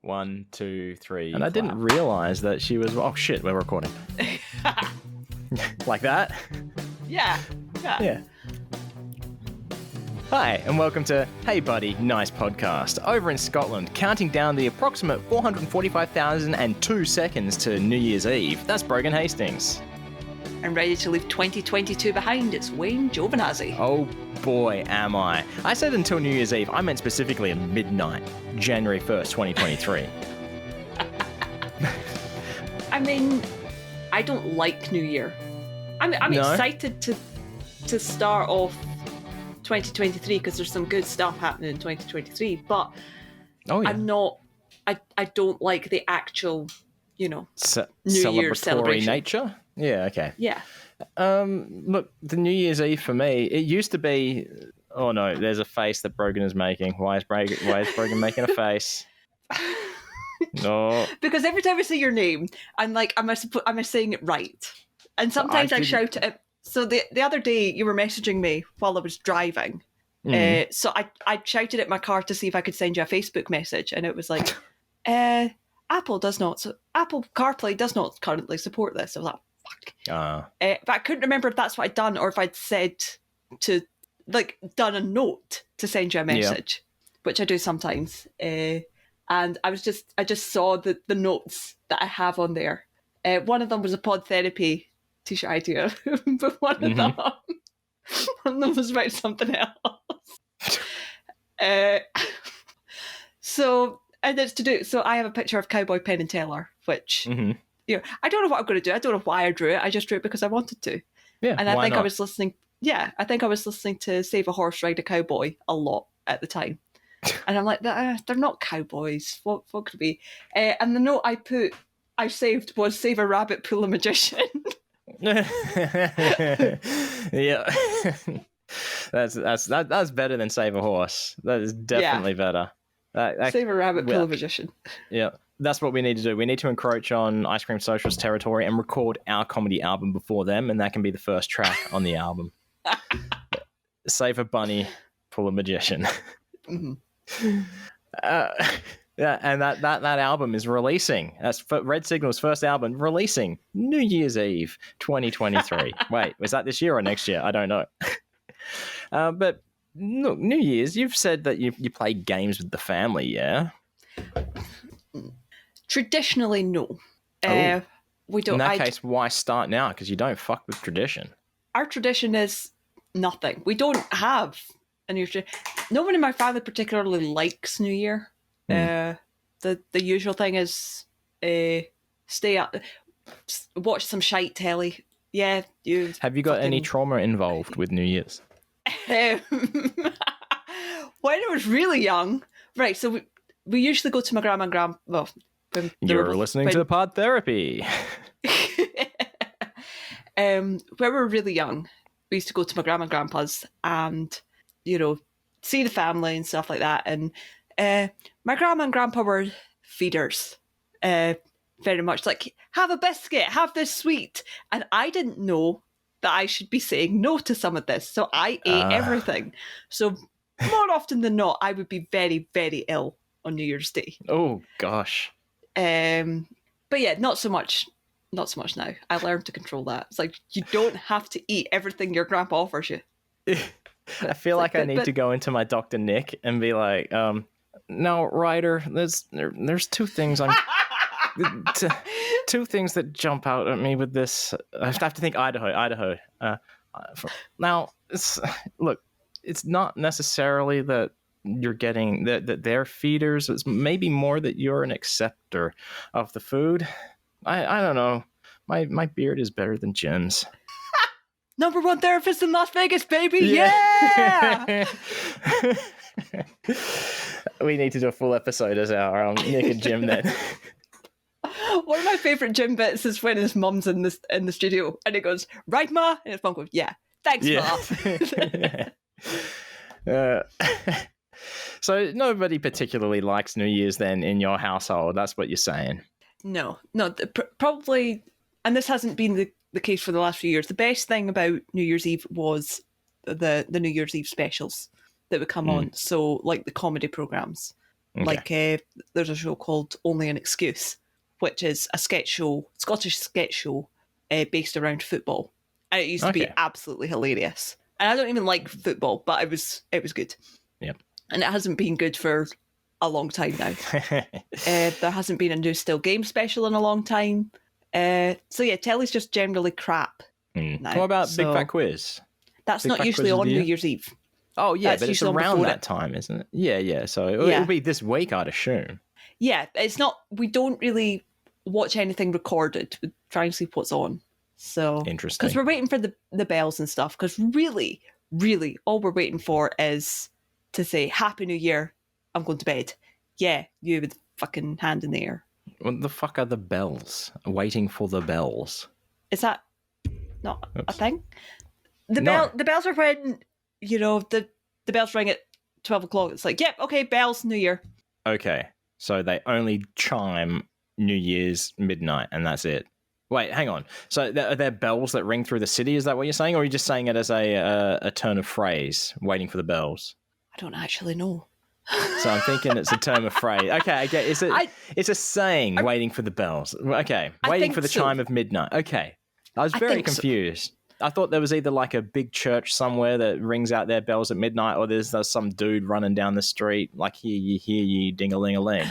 1, 2, 3. And I didn't realise that she was... Oh, shit, we're recording. Like that? Yeah. Hi, and welcome to Hey Buddy, Nice Podcast. Over in Scotland, counting down the approximate 445,002 seconds to New Year's Eve. That's Brogan Hastings. I'm ready to leave 2022 behind. It's Wayne Giovinazzi. Oh boy, am I. I said until New Year's Eve. I meant specifically at midnight, January 1st, 2023. I mean, I don't like New Year. I'm excited to start off 2023 because there's some good stuff happening in 2023, but I'm not... I don't like the actual, New Year celebration. Nature? Yeah, okay. Yeah. Look, the New Year's Eve for me, it used to be... Oh no, there's a face that Brogan is making. Why is Brogan making a face? No. Because every time I say your name, I'm like, am I saying it right? And sometimes I shout it. So the other day you were messaging me while I was driving. So I shouted at my car to see if I could send you a Facebook message, and it was like, Apple CarPlay does not currently support this. I was like, fuck. But I couldn't remember if that's what I'd done or if I'd said to, done a note to send you a message, which I do sometimes. And I just saw the notes that I have on there. One of them was a pod therapy t-shirt idea, but one of them was about something else. And it's to do. So I have a picture of Cowboy Penn and Teller, which I don't know what I'm going to do. I don't know why I drew it. I just drew it because I wanted to. Yeah, and I think not? I was listening. Yeah, I think I was listening to Save a Horse, Ride a Cowboy a lot at the time. And I'm like, they're not cowboys. What could it be? And the note I saved was Save a Rabbit, Pull a Magician. Yeah. That's better than Save a Horse. That is definitely better. Save a Rabbit, Pull a Magician. Yeah. That's what we need to do. We need to encroach on Ice Cream Social's territory and record our comedy album before them, and that can be the first track on the album. Save a bunny, pull a magician. Mm-hmm. Yeah, and that album is releasing. That's Red Signal's first album, releasing New Year's Eve 2023. Wait, was that this year or next year? I don't know. But look, New Year's, you've said that you play games with the family, yeah? Traditionally, no. We don't. In that case, why start now? Because you don't fuck with tradition. Our tradition is nothing. We don't have a New Year's. No one in my family particularly likes New Year. The usual thing is stay up, watch some shite telly. Yeah, you. Have you got any trauma involved with New Year's? When I was really young, right? So we usually go to my grandma and grandpa. Well, you're listening to Pod Therapy. When we were really young, we used to go to my grandma and grandpa's and, see the family and stuff like that. And my grandma and grandpa were feeders, very much like, have a biscuit, have this sweet. And I didn't know that I should be saying no to some of this. So I ate everything. So more often than not, I would be very, very ill on New Year's Day. Oh, gosh. But yeah, not so much now. I learned to control that. It's like, you don't have to eat everything your grandpa offers you. I feel like I need to go into my Dr. Nick and be like, no, Ryder, there's two things two things that jump out at me with this. I have to think Idaho. Now, it's not necessarily that you're getting that they're feeders. It's maybe more that you're an acceptor of the food. I don't know. My beard is better than Jim's. Number one therapist in Las Vegas, baby! Yeah! We need to do a full episode as our Nick and Jim then. One of my favourite Jim bits is when his mum's in the studio and he goes, right, Ma? And his mum goes, yeah, thanks, Ma. So nobody particularly likes New Year's then in your household. That's what you're saying. No, probably, and this hasn't been the case for the last few years. The best thing about New Year's Eve was the New Year's Eve specials that would come on. So like the comedy programs. Okay. Like there's a show called Only an Excuse, which is a sketch show, Scottish sketch show based around football, and it used to be absolutely hilarious. And I don't even like football, but it was good. Yep. And it hasn't been good for a long time now. There hasn't been a new Still Game special in a long time. So yeah, telly's just generally crap. Now. What about Big Fat Quiz? That's not usually on New Year's Eve. Oh yeah, but it's around that time, isn't it? Yeah. So it'll be this week, I'd assume. Yeah, it's not. We don't really watch anything recorded. We try and see what's on. So interesting. Because we're waiting for the bells and stuff. Because really, all we're waiting for is to say Happy New Year. I'm going to bed. Yeah, you with the fucking hand in the air. What the fuck are the bells? Waiting for the bells. Is that not a thing? The bells are when, the bells ring at 12 o'clock. It's like, yep, okay, bells, New Year. Okay, so they only chime New Year's midnight, and that's it. Wait, hang on. So are there bells that ring through the city? Is that what you're saying? Or are you just saying it as a turn of phrase, waiting for the bells? I don't actually know. So I'm thinking it's a term of phrase. Okay, I get it. It's a saying, waiting for the bells. Okay, waiting for the chime of midnight. Okay. I was very confused. I thought there was either like a big church somewhere that rings out their bells at midnight, or there's some dude running down the street like, hear ye, ding-a-ling-a-ling.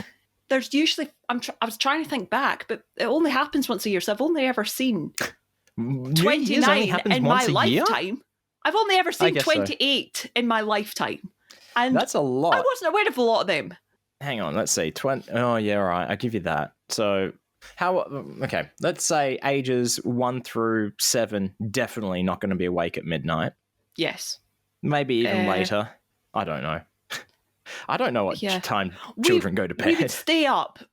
There's usually, I was trying to think back, but it only happens once a year, so I've only ever seen 29 in my lifetime. I've only ever seen 28 in my lifetime. And that's a lot. I wasn't aware of a lot of them. Hang on, let's see. Oh, yeah, right. I'll give you that. So, let's say ages 1 through 7, definitely not going to be awake at midnight. Yes. Maybe even later. I don't know. I don't know what time children go to bed.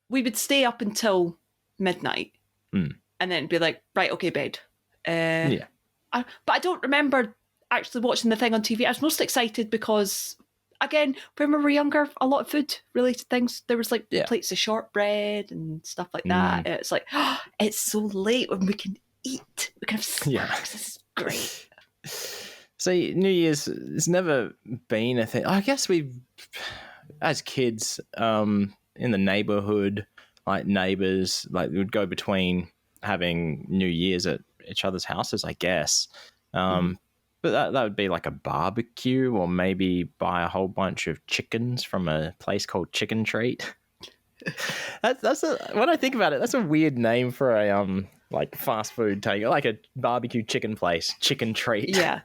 We would stay up until midnight. And then be like, right, okay, bed. But I don't remember actually watching the thing on TV. I was most excited because, again, when we were younger, a lot of food-related things. There was like plates of shortbread and stuff like that. It's like, it's so late when we can eat. We can have snacks. This is great. See, New Year's has never been a thing. I guess as kids, in the neighborhood, like neighbors, like we would go between having New Year's at each other's houses, I guess. But that would be like a barbecue, or maybe buy a whole bunch of chickens from a place called Chicken Treat. When I think about it, that's a weird name for a like fast food take, like a barbecue chicken place, Chicken Treat. Yeah.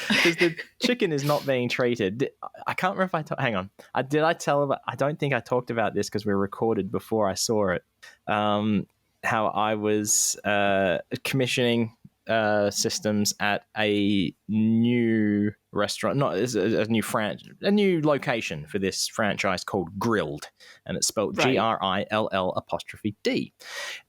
Because the chicken is not being treated. I can't remember if hang on. I don't think I talked about this because we recorded before I saw it. How I was commissioning systems at a new restaurant, not a new location for this franchise called Grilled, and it's spelled GRILL''D.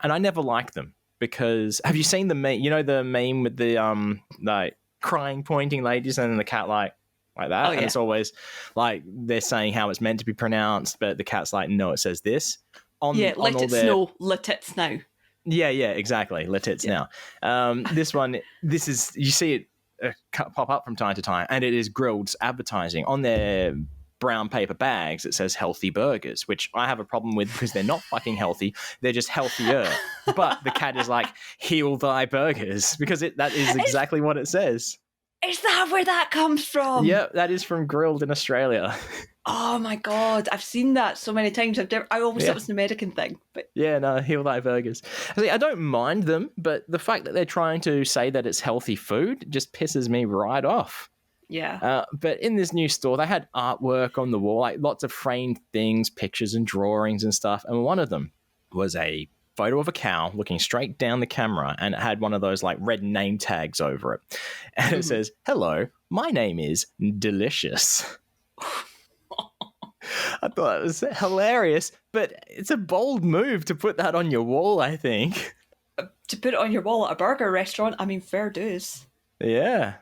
And I never liked them because, have you seen the meme? You know the meme with the like crying pointing ladies and the cat like that, and it's always like they're saying how it's meant to be pronounced, but the cat's like, no, it says this. Let it snow, let it snow. Yeah, exactly. Let it now. This is, you see it pop up from time to time, and it is Grilled's advertising on their brown paper bags. It says healthy burgers, which I have a problem with because they're not fucking healthy. They're just healthier. But the cat is like, heal thy burgers, because that is exactly what it says. Is that where that comes from? Yeah, that is from Grilled in Australia. Oh my God, I've seen that so many times. I always thought it was an American thing. But yeah, no, heal thy burgers. I don't mind them, but the fact that they're trying to say that it's healthy food just pisses me right off. Yeah. But in this new store, they had artwork on the wall, like lots of framed things, pictures and drawings and stuff. And one of them was a photo of a cow looking straight down the camera, and it had one of those like red name tags over it. And it says, hello, my name is Delicious. I thought it was hilarious, but it's a bold move to put that on your wall, I think. To put it on your wall at a burger restaurant, I mean, fair dues. Yeah.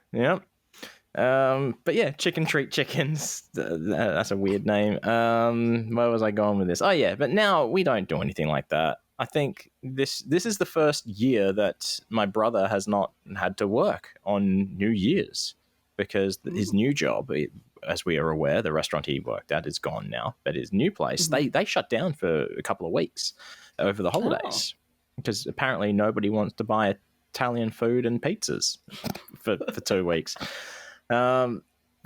But yeah, Chicken Treat Chickens. That's a weird name. Where was I going with this? Oh yeah, but now we don't do anything like that. I think this is the first year that my brother has not had to work on New Year's because his new job, as we are aware, the restaurant he worked at is gone now. But his new place, they shut down for a couple of weeks over the holidays because apparently nobody wants to buy Italian food and pizzas for 2 weeks.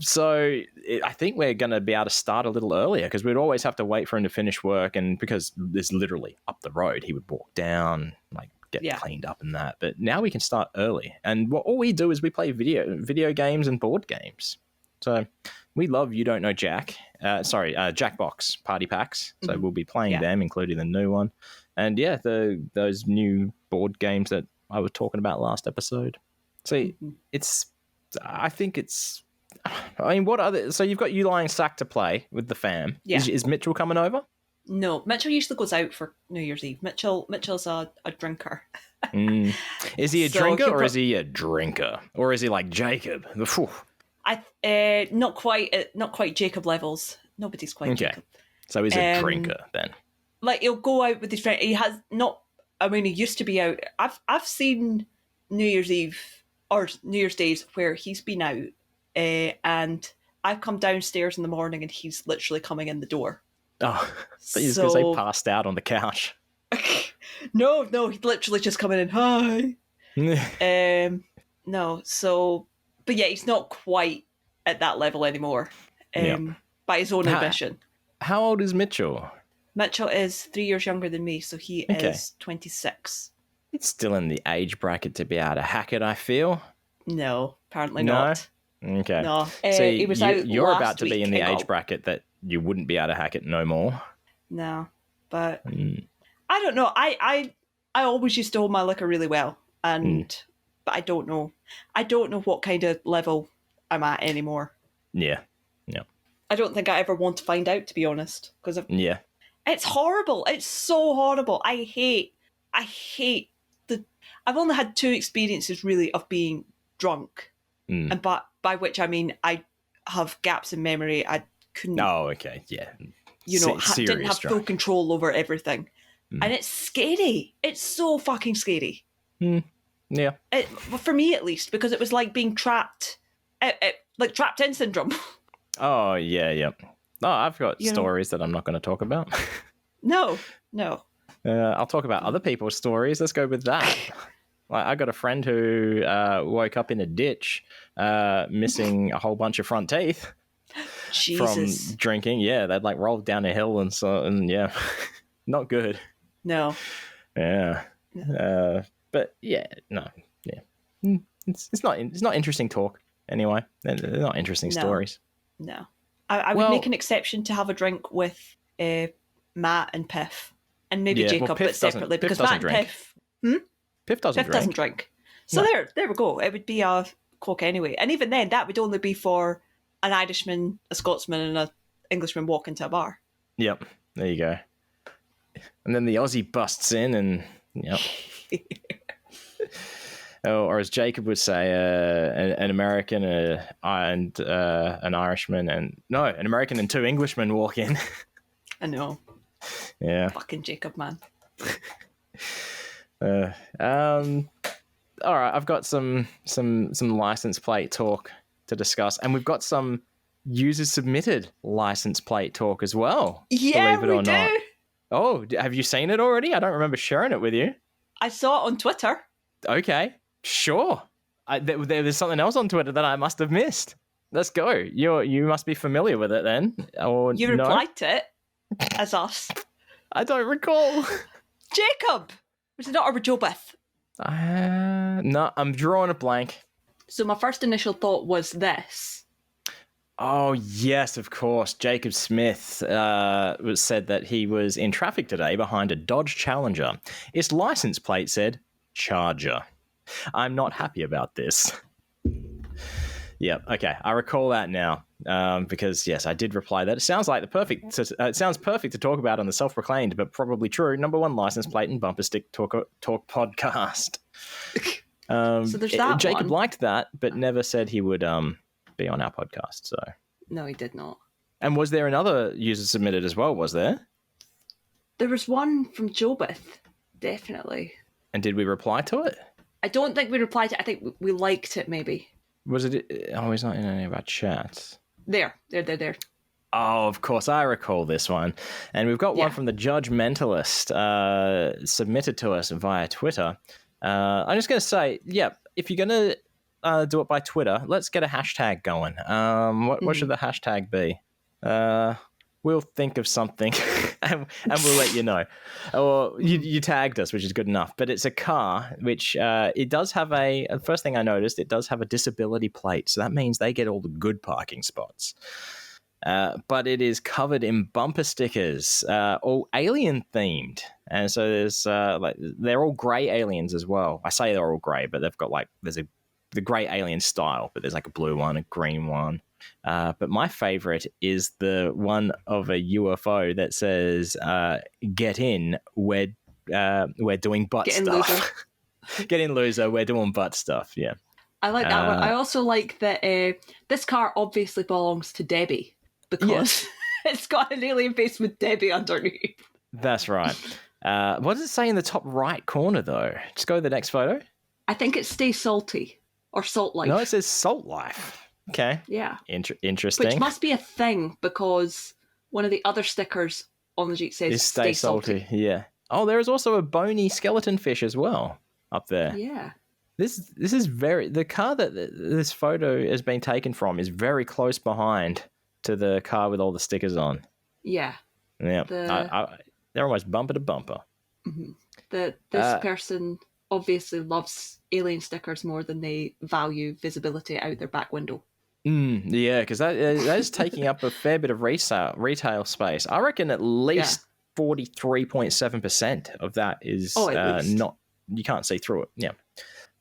So I think we're going to be able to start a little earlier because we'd always have to wait for him to finish work, and because it's literally up the road, he would walk down, like get cleaned up and that. But now we can start early, and all we do is we play video games and board games. So we love You Don't Know Jack. Jackbox party packs. So we'll be playing them, including the new one, and those new board games that I was talking about last episode. See, what other? So you've got You Lying Sack to play with the fam. Yeah. Is Mitchell coming over? No, Mitchell usually goes out for New Year's Eve. Mitchell's a drinker. Is he a drinker or is he a drinker? Or is he like Jacob? Not quite Jacob levels. Nobody's quite Jacob. So he's a drinker then. Like he'll go out with his friend. He has not. I mean, he used to be out. I've seen New Year's Eve or New Year's Days where he's been out, and I've come downstairs in the morning and he's literally coming in the door. Oh, but he's going to say passed out on the couch. No, he's literally just coming in. Hi. No, so, but yeah, he's not quite at that level anymore. By his own ambition. How old is Mitchell? Mitchell is 3 years younger than me, so he is 26. It's still in the age bracket to be able to hack it, I feel. No, apparently not. Okay. No. See, you're about to be in the age bracket that you wouldn't be able to hack it no more. No, but I don't know. I always used to hold my liquor really well, but I don't know. I don't know what kind of level I'm at anymore. Yeah. I don't think I ever want to find out, to be honest, because it's horrible. It's so horrible. I hate I've only had 2 experiences really of being drunk, and by which I mean I have gaps in memory. I couldn't. Oh, okay, yeah. Didn't have full control over everything, and it's scary. It's so fucking scary. Yeah. For me, at least, because it was like being trapped, like trapped in syndrome. Oh yeah. Oh, I've got stories that I'm not going to talk about. No. I'll talk about other people's stories. Let's go with that. I got a friend who woke up in a ditch, missing a whole bunch of front teeth. Jesus. From drinking. Yeah, they'd like rolled down a hill and not good. No. Yeah. But yeah, no. Yeah. It's not interesting talk anyway. They're not interesting stories. No. I would make an exception to have a drink with Matt and Piff. And maybe Jacob, but separately. Because Matt and Piff... Piff doesn't drink. So there we go. It would be a Coke anyway. And even then, that would only be for an Irishman, a Scotsman, and an Englishman walk into a bar. Yep. There you go. And then the Aussie busts in and... Yep. Or as Jacob would say, an American and an Irishman an American and 2 Englishmen walk in. I know. Yeah. Fucking Jacob, man. All right, I've got some license plate talk to discuss, and we've got some user submitted license plate talk as well. Yeah, believe it or do. Not. Oh, have you seen it already? I don't remember sharing it with you. I saw it on Twitter. Okay, sure. There's something else on Twitter that I must have missed. Let's go. You must be familiar with it then. Or you replied to it as us. I don't recall. Jacob! Was it not over Jobeth? No, I'm drawing a blank. So my first initial thought was this. Oh, yes, of course. Jacob Smith said that he was in traffic today behind a Dodge Challenger. Its license plate said Charger. I'm not happy about this. Yep. Okay. I recall that now because yes, I did reply that. It sounds perfect to talk about on the self-proclaimed but probably true #1 license plate and bumper stick talk podcast. So there's that. Jacob one. liked that, but never said he would be on our podcast. So no, he did not. And was there another user submitted as well? Was there? There was one from Jobeth, definitely. And did we reply to it? I don't think we replied to it. I think we liked it, maybe. Was it? Oh, he's not in any of our chats. There. Oh, of course, I recall this one. And we've got one from the Judgmentalist submitted to us via Twitter. I'm just going to say, if you're going to do it by Twitter, let's get a hashtag going. What should the hashtag be? We'll think of something and we'll let you know. Or you tagged us, which is good enough. But it's a car, which it does have first thing I noticed, it does have a disability plate. So that means they get all the good parking spots. But it is covered in bumper stickers, all alien themed. And so there's they're all grey aliens as well. I say they're all grey, but they've got there's the grey alien style, but there's like a blue one, a green one. But my favorite is the one of a UFO that says, "Get in, we're doing butt stuff." Get in, loser. We're doing butt stuff. Yeah, I like that one. I also like that this car obviously belongs to Debbie because it's got an alien face with Debbie underneath. That's right. What does it say in the top right corner though? Just go to the next photo. I think it Stay Salty or Salt Life. No, it says Salt Life. Okay. Yeah. Interesting. Which must be a thing because one of the other stickers on the Jeep says Stay Salty. Yeah. Oh, there is also a bony skeleton fish as well up there. Yeah. This is the car that this photo has been taken from is very close behind to the car with all the stickers on. Yeah. Yeah. They're almost bumper to bumper. Mm-hmm. This person obviously loves alien stickers more than they value visibility out their back window. Yeah, because that is taking up a fair bit of retail space. I reckon at least 43.7% of that is not, you can't see through it. Yeah.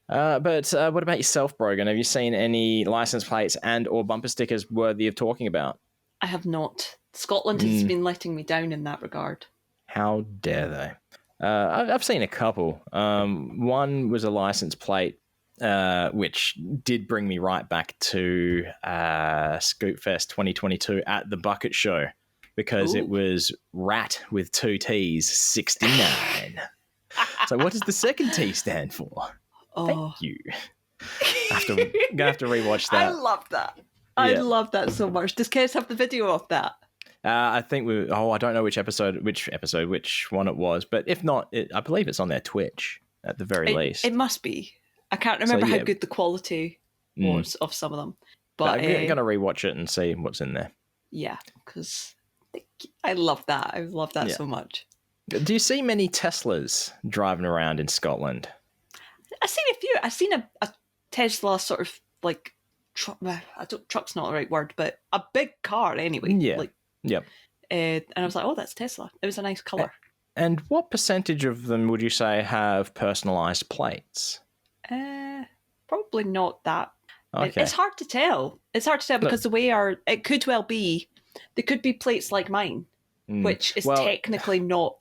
But what about yourself, Brogan? Have you seen any license plates and or bumper stickers worthy of talking about? I have not. Scotland has been letting me down in that regard. How dare they? I've seen a couple. One was a license plate, which did bring me right back to Scootfest 2022 at the Bucket Show because it was Rat with 2 T's 69. So what does the second T stand for? Oh. Thank you. Gonna have to rewatch that. I love that. I love that so much. Does Kes have the video of that? I think I don't know which one it was, but if not, I believe it's on their Twitch at the very least. It must be. I can't remember how good the quality was of some of them. But I'm going to rewatch it and see what's in there. Yeah, because I love that. I love that so much. Do you see many Teslas driving around in Scotland? I've seen a few. I've seen a Tesla sort of like, truck's not the right word, but a big car anyway. Yeah. Yep. And I was like, oh, that's Tesla. It was a nice colour. And what percentage of them would you say have personalised plates? Probably not that. Okay. It's hard to tell. It's hard to tell because the way it could well be, there could be plates like mine, which is technically not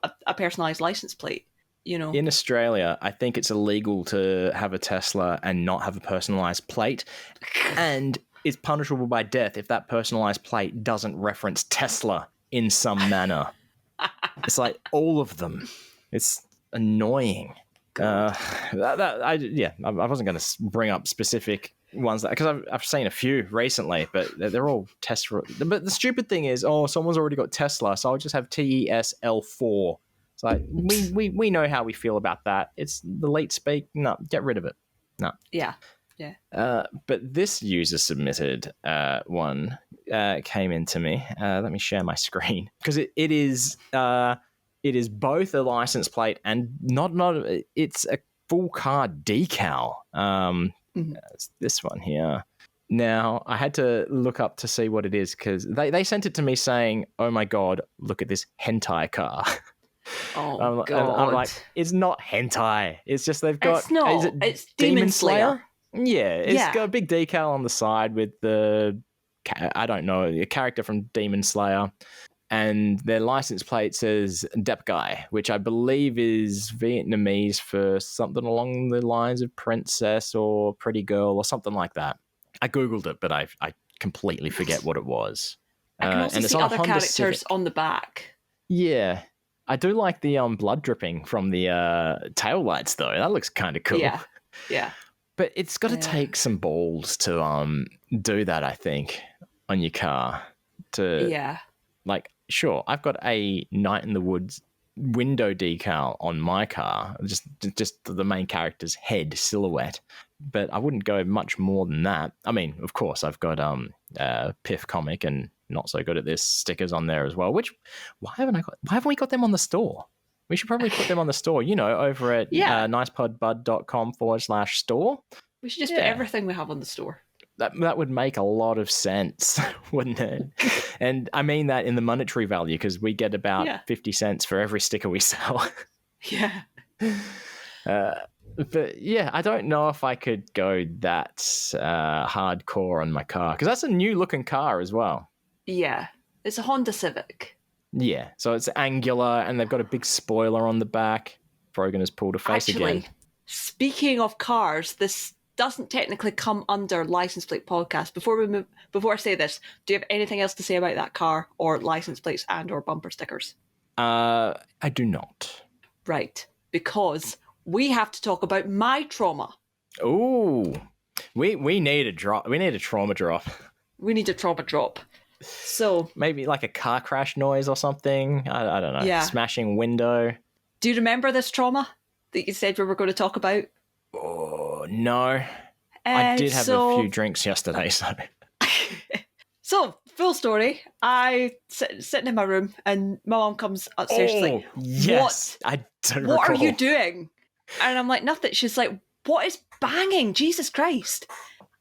a personalised license plate. You know, in Australia, I think it's illegal to have a Tesla and not have a personalised plate, and it's punishable by death if that personalised plate doesn't reference Tesla in some manner. It's like all of them. It's annoying. I wasn't going to bring up specific ones because I've seen a few recently, but they're all Tesla. But the stupid thing is, someone's already got Tesla, so I'll just have TESL4. It's like we know how we feel about that. It's the late speak. No, get rid of it. No. Yeah. But this user submitted one came into me. Let me share my screen because it is both a license plate and not it's a full car decal. It's this one here. Now I had to look up to see what it is because they sent it to me saying, "Oh my god, look at this hentai car." Oh god! I'm like, it's not hentai. It's just they've got. It's not. Is it it's Demon Slayer. Yeah, it's got a big decal on the side with the, I don't know, a character from Demon Slayer. And their license plate says Dep Guy, which I believe is Vietnamese for something along the lines of princess or pretty girl or something like that. I Googled it, but I completely forget what it was. I can also see other characters Civic on the back. Yeah. I do like the blood dripping from the taillights, though. That looks kind of cool. Yeah. But it's got to take some balls to do that, I think. on your car to Yeah. like, sure, I've got a Night in the Woods window decal on my car, just the main character's head silhouette, but I wouldn't go much more than that. I mean, of course, I've got Piff comic and Not So Good at This stickers on there as well. Which why haven't we got them on the store? We should probably put them on the store, over at nicepodbud.com/store. We should just put everything we have on the store. That would make a lot of sense, wouldn't it? And I mean that in the monetary value, because we get about 50 cents for every sticker we sell. Yeah. But yeah, I don't know if I could go that hardcore on my car, because that's a new looking car as well. Yeah. It's a Honda Civic. Yeah, so it's angular and they've got a big spoiler on the back. Brogan has pulled a face again. Speaking of cars, this doesn't technically come under License Plate Podcast. Before I say this, do you have anything else to say about that car or license plates and or bumper stickers? I do not. Right, because we have to talk about my trauma. Ooh, we need a drop. We need a trauma drop. We need a trauma drop. So maybe like a car crash noise or something. I don't know. Yeah. Smashing window. Do you remember this trauma that you said we were going to talk about? Oh, no. I did have a few drinks yesterday, so. So, full story. I sitting in my room and my mom comes upstairs. She's like, yes, what? I do What recall. are you doing? And I'm like, nothing. She's like, what is banging? Jesus Christ.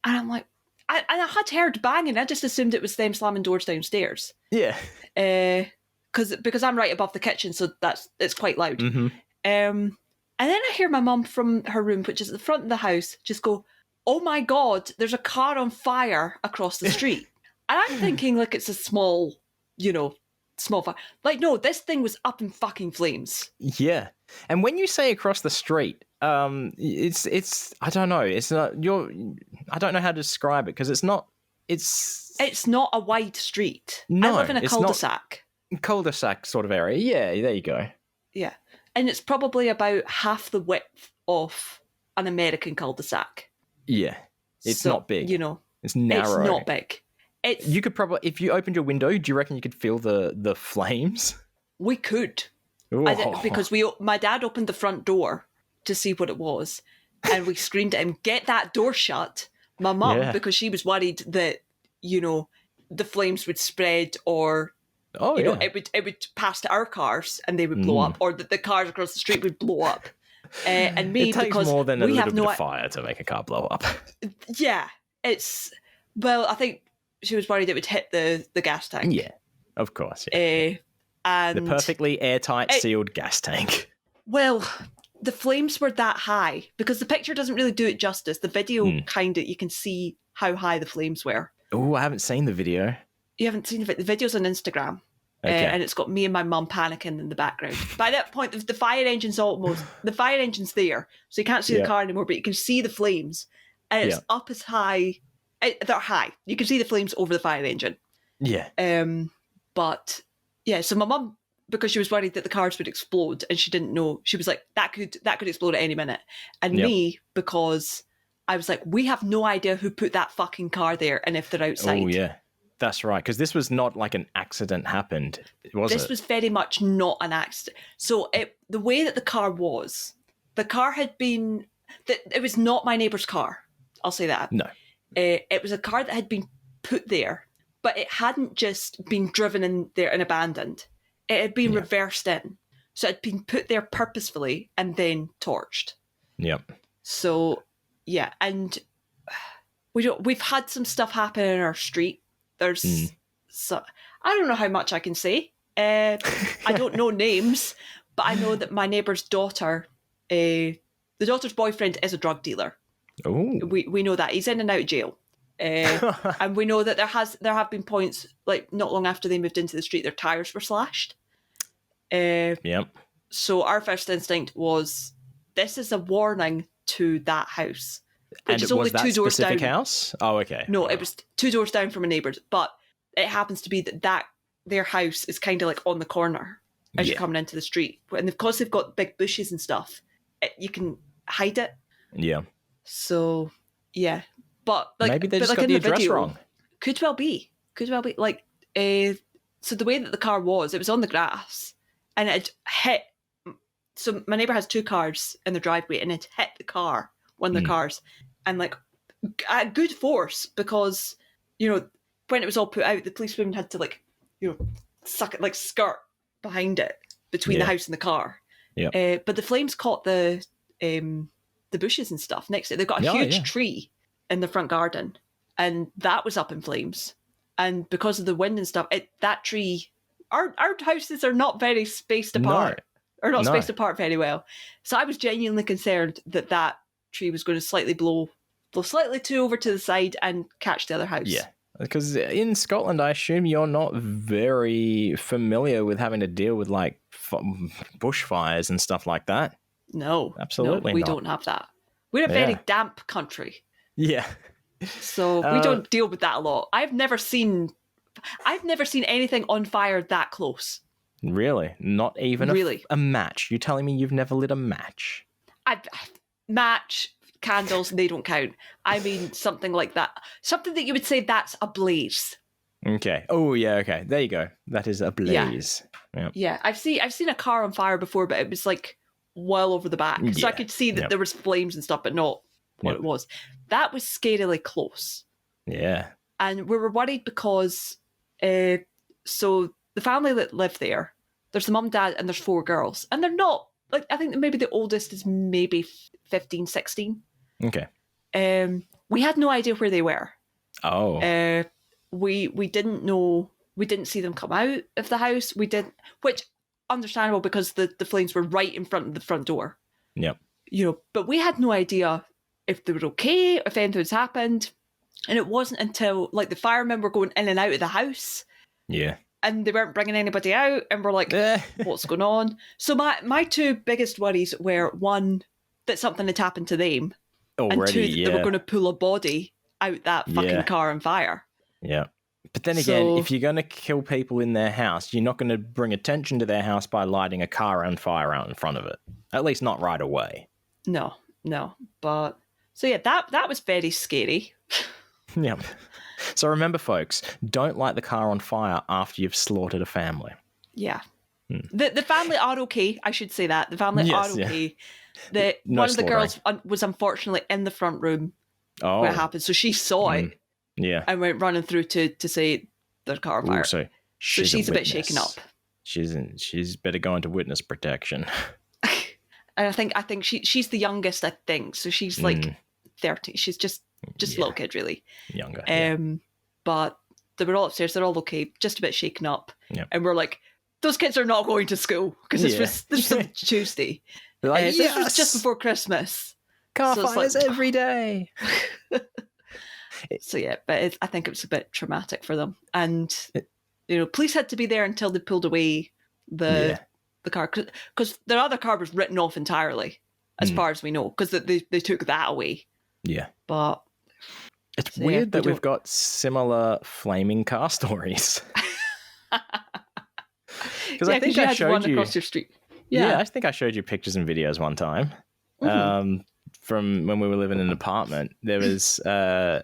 And I'm like, I had heard banging. I just assumed it was them slamming doors downstairs. Yeah. Because I'm right above the kitchen, so it's quite loud. Mm-hmm. And then I hear my mum from her room, which is at the front of the house, just go, oh my God, there's a car on fire across the street. And I'm thinking like it's a small fire. Like, no, this thing was up in fucking flames. Yeah. And when you say across the street, it's I don't know. It's not I don't know how to describe it, because it's not a wide street. No, I live in a cul-de-sac. Cul-de-sac sort of area. Yeah, there you go. Yeah. And it's probably about half the width of an American cul-de-sac. Yeah. It's not big. It's narrow. It's not big. You could probably, if you opened your window, do you reckon you could feel the flames? We could. Because my dad opened the front door to see what it was, and we screamed at him, get that door shut. My mum, because she was worried that, the flames would spread, or it would pass to our cars and they would blow up, or that the cars across the street would blow up. And me, it takes because more than a we little have bit of fire to make a car blow up. Yeah, I think she was worried it would hit the gas tank. Yeah, of course. Yeah. And the perfectly airtight sealed gas tank. Well, the flames were that high, because the picture doesn't really do it justice. The video you can see how high the flames were. Oh, I haven't seen the video. You haven't seen the video's on Instagram. Okay. And it's got me and my mum panicking in the background. By that point, the fire engine's there, so you can't see the car anymore, but you can see the flames, and it's up as high. They're high. You can see the flames over the fire engine. Yeah. But yeah, so my mum, because she was worried that the cars would explode, and she didn't know, she was like, that could explode at any minute. And me, because I was like, we have no idea who put that fucking car there and if they're outside. Oh yeah. That's right, because this was not like an accident happened, was it? This was very much not an accident. So the way that the car had been, it was not my neighbour's car. I'll say that. No. It was a car that had been put there, but it hadn't just been driven in there and abandoned. It had been reversed in. So it had been put there purposefully and then torched. Yep. So, yeah, and we've had some stuff happen in our street. There's I don't know how much I can say. I don't know names, but I know that my neighbour's daughter, the daughter's boyfriend is a drug dealer. Oh, we know that he's in and out of jail, and we know that there have been points, like not long after they moved into the street, their tires were slashed. Yep. So our first instinct was, this is a warning to that house. Which and is it only was that 2 doors specific down. house? Oh, okay. No, it was 2 doors down from a neighbour's, but it happens to be that their house is kind of like on the corner as you're coming into the street. And because they've got big bushes and stuff, you can hide it. Yeah. So, yeah. But like, maybe they just like got in the the address video, wrong. Could well be. could well be like, so the way that the car was, it was on the grass and it hit. So my neighbour has 2 cars in the driveway and it hit the car, one of the cars, and like at good force because, when it was all put out, the policewoman had to like, suck it, like skirt behind it between the house and the car. Yeah. But the flames caught the bushes and stuff next to it. They've got a huge tree in the front garden and that was up in flames. And because of the wind and stuff, that tree, our houses are not very spaced apart. Or not spaced apart very well. So I was genuinely concerned that tree was going to blow slightly too over to the side and catch the other house. Yeah. Because in Scotland, I assume you're not very familiar with having to deal with like bushfires and stuff like that. No. Absolutely no, we not. don't have that. We're a very damp country. Yeah. So we don't deal with that a lot. I've never seen anything on fire that close. Really? Not even a match? You're telling me you've never lit a match? Match, candles, they don't count. I mean something like that. Something that you would say that's a blaze. Okay. Oh, yeah, okay. There you go. That is a blaze. Yeah. I've seen a car on fire before, but it was like well over the back. So I could see that there was flames and stuff, but not what it was. That was scarily close. Yeah. And we were worried because so the family that live there's the mum, dad, and there's 4 girls. And they're not, like, I think maybe the oldest is maybe 15, 16. Okay. We had no idea where they were. Oh. We didn't know, we didn't see them come out of the house. We didn't, which, understandable because the flames were right in front of the front door. Yep. But we had no idea if they were okay, if anything had happened. And it wasn't until, like, the firemen were going in and out of the house. Yeah. And they weren't bringing anybody out, and we're like, what's going on? So my 2 biggest worries were, 1, that something had happened to them, already, and 2, that they were going to pull a body out that fucking car on fire. Yeah. But then again, if you're going to kill people in their house, you're not going to bring attention to their house by lighting a car on fire out in front of it. At least not right away. No. But, so yeah, that was very scary. Yeah. So remember, folks, don't light the car on fire after you've slaughtered a family. Yeah. The family are okay. I should say that. The family are okay. Yeah. One of the girls was unfortunately in the front room when it happened. So she saw it and went running through to say there's a car on fire. So she's a bit shaken up. She's better go into witness protection. And I think she's the youngest, I think. So she's like 30. She's just a little kid, really. Younger. But they were all upstairs. They're all okay, just a bit shaken up. Yep. And we're like, those kids are not going to school because this was Tuesday. Like, this was just before Christmas. Car fires every day. So yeah, but I think it was a bit traumatic for them. And police had to be there until they pulled away the car, because their other car was written off entirely, as far as we know, because they took that away. Yeah. But it's weird that we've got similar flaming car stories. Because I think I showed you across your street. Yeah, I think I showed you pictures and videos one time. From when we were living in an apartment. There was a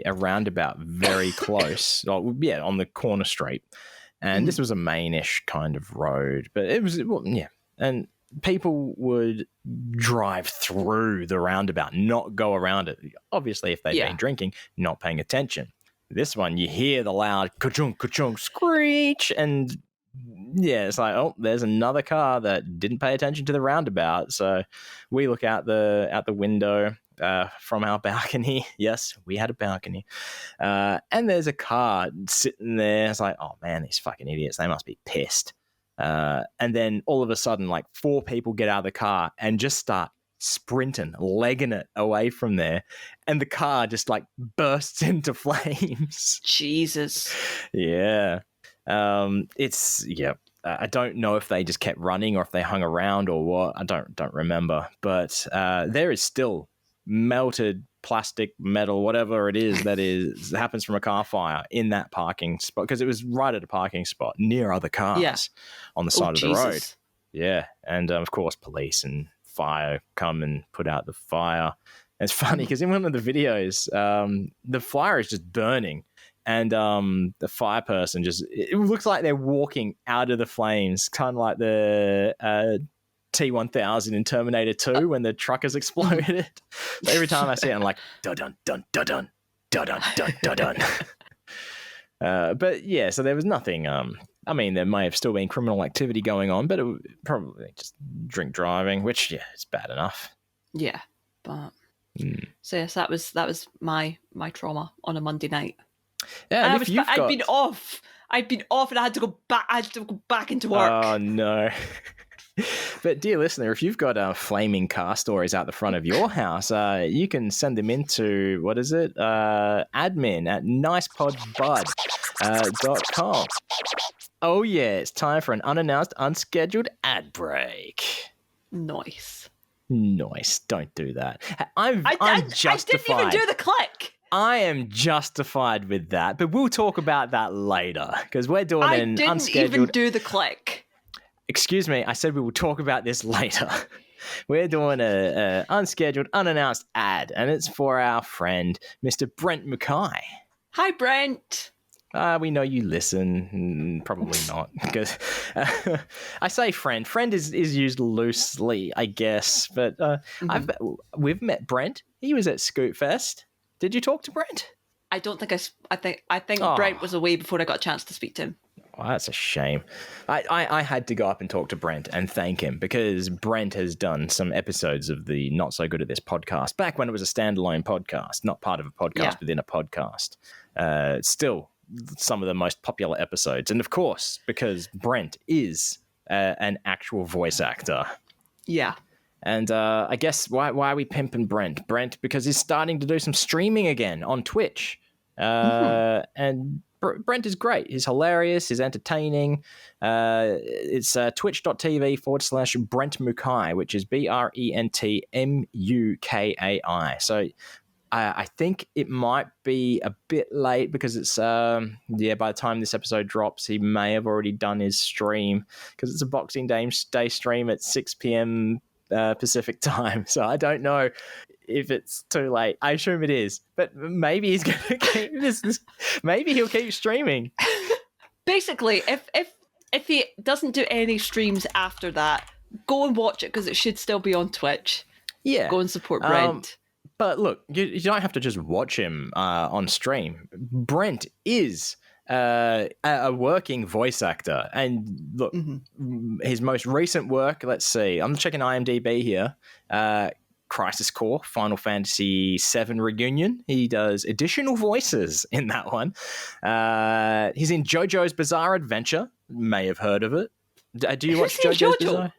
roundabout very close, on the corner street. And this was a mainish kind of road, but it was, and people would drive through the roundabout, not go around it. Obviously, if they've been drinking, not paying attention. This one, you hear the loud ka-chunk, ka-chunk, screech, and it's like, oh, there's another car that didn't pay attention to the roundabout. So we look out the window from our balcony. Yes, we had a balcony. And there's a car sitting there. It's like, oh man, these fucking idiots, they must be pissed. And then all of a sudden, like 4 people get out of the car and just start sprinting, legging it away from there. And the car just like bursts into flames. Jesus. Yeah. I don't know if they just kept running or if they hung around or what. I don't remember. But there is still melted plastic, metal, whatever it is that happens from a car fire in that parking spot, because it was right at a parking spot near other cars on the side of the road. Yeah, and of course police and fire come and put out the fire. And it's funny because in one of the videos, the fire is just burning, and the fire person it looks like they're walking out of the flames, kind of like the T-1000 in Terminator 2 when the truck has exploded. So every time I see it, I'm like, dun dun dun dun dun dun dun dun dun. But yeah, so there was nothing. I mean, there may have still been criminal activity going on, but it was probably just drink driving, which it's bad enough. Yeah, but so yes, that was my trauma on a Monday night. Yeah, and I'd been off, and I had to go back into work. Oh no. But dear listener, if you've got flaming car stories out the front of your house, you can send them into, what is it? Admin at nicepodbud.com. Oh yeah, it's time for an unannounced, unscheduled ad break. Nice. Don't do that. I'm justified. I didn't even do the click. I am justified with that, but we'll talk about that later because we're doing an unscheduled. I didn't even do the click. Excuse me, I said we will talk about this later. We're doing a unscheduled, unannounced ad, and it's for our friend, Mr. Brent Mackay. Hi, Brent. We know you listen. Probably not, because I say friend. Friend is used loosely, I guess. But we've met Brent. He was at Scoot Fest. Did you talk to Brent? I don't think I think Brent was away before I got a chance to speak to him. Well, that's a shame. I had to go up and talk to Brent and thank him because Brent has done some episodes of the Not So Good at This podcast back when it was a standalone podcast, not part of a podcast within a podcast. Still some of the most popular episodes. And of course, because Brent is an actual voice actor. Yeah. And I guess why are we pimping Brent? Brent, because he's starting to do some streaming again on Twitch. And Brent is great. He's hilarious. He's entertaining. It's twitch.tv/Brent Mukai, which is BrentMukai. So I think it might be a bit late because it's, by the time this episode drops, he may have already done his stream because it's a Boxing Day stream at 6 p.m. Pacific time. So I don't know if it's too late. I assume it is, but maybe he's going to keep this. Maybe he'll keep streaming. Basically, if he doesn't do any streams after that, go and watch it because it should still be on Twitch. Yeah, go and support Brent. But look, you don't have to just watch him on stream. Brent is a working voice actor, and look, his most recent work. Let's see. I'm checking IMDb here. Crisis Core, Final Fantasy VII Reunion. He does additional voices in that one. He's in JoJo's Bizarre Adventure. May have heard of it. Do you watch JoJo's Bizarre?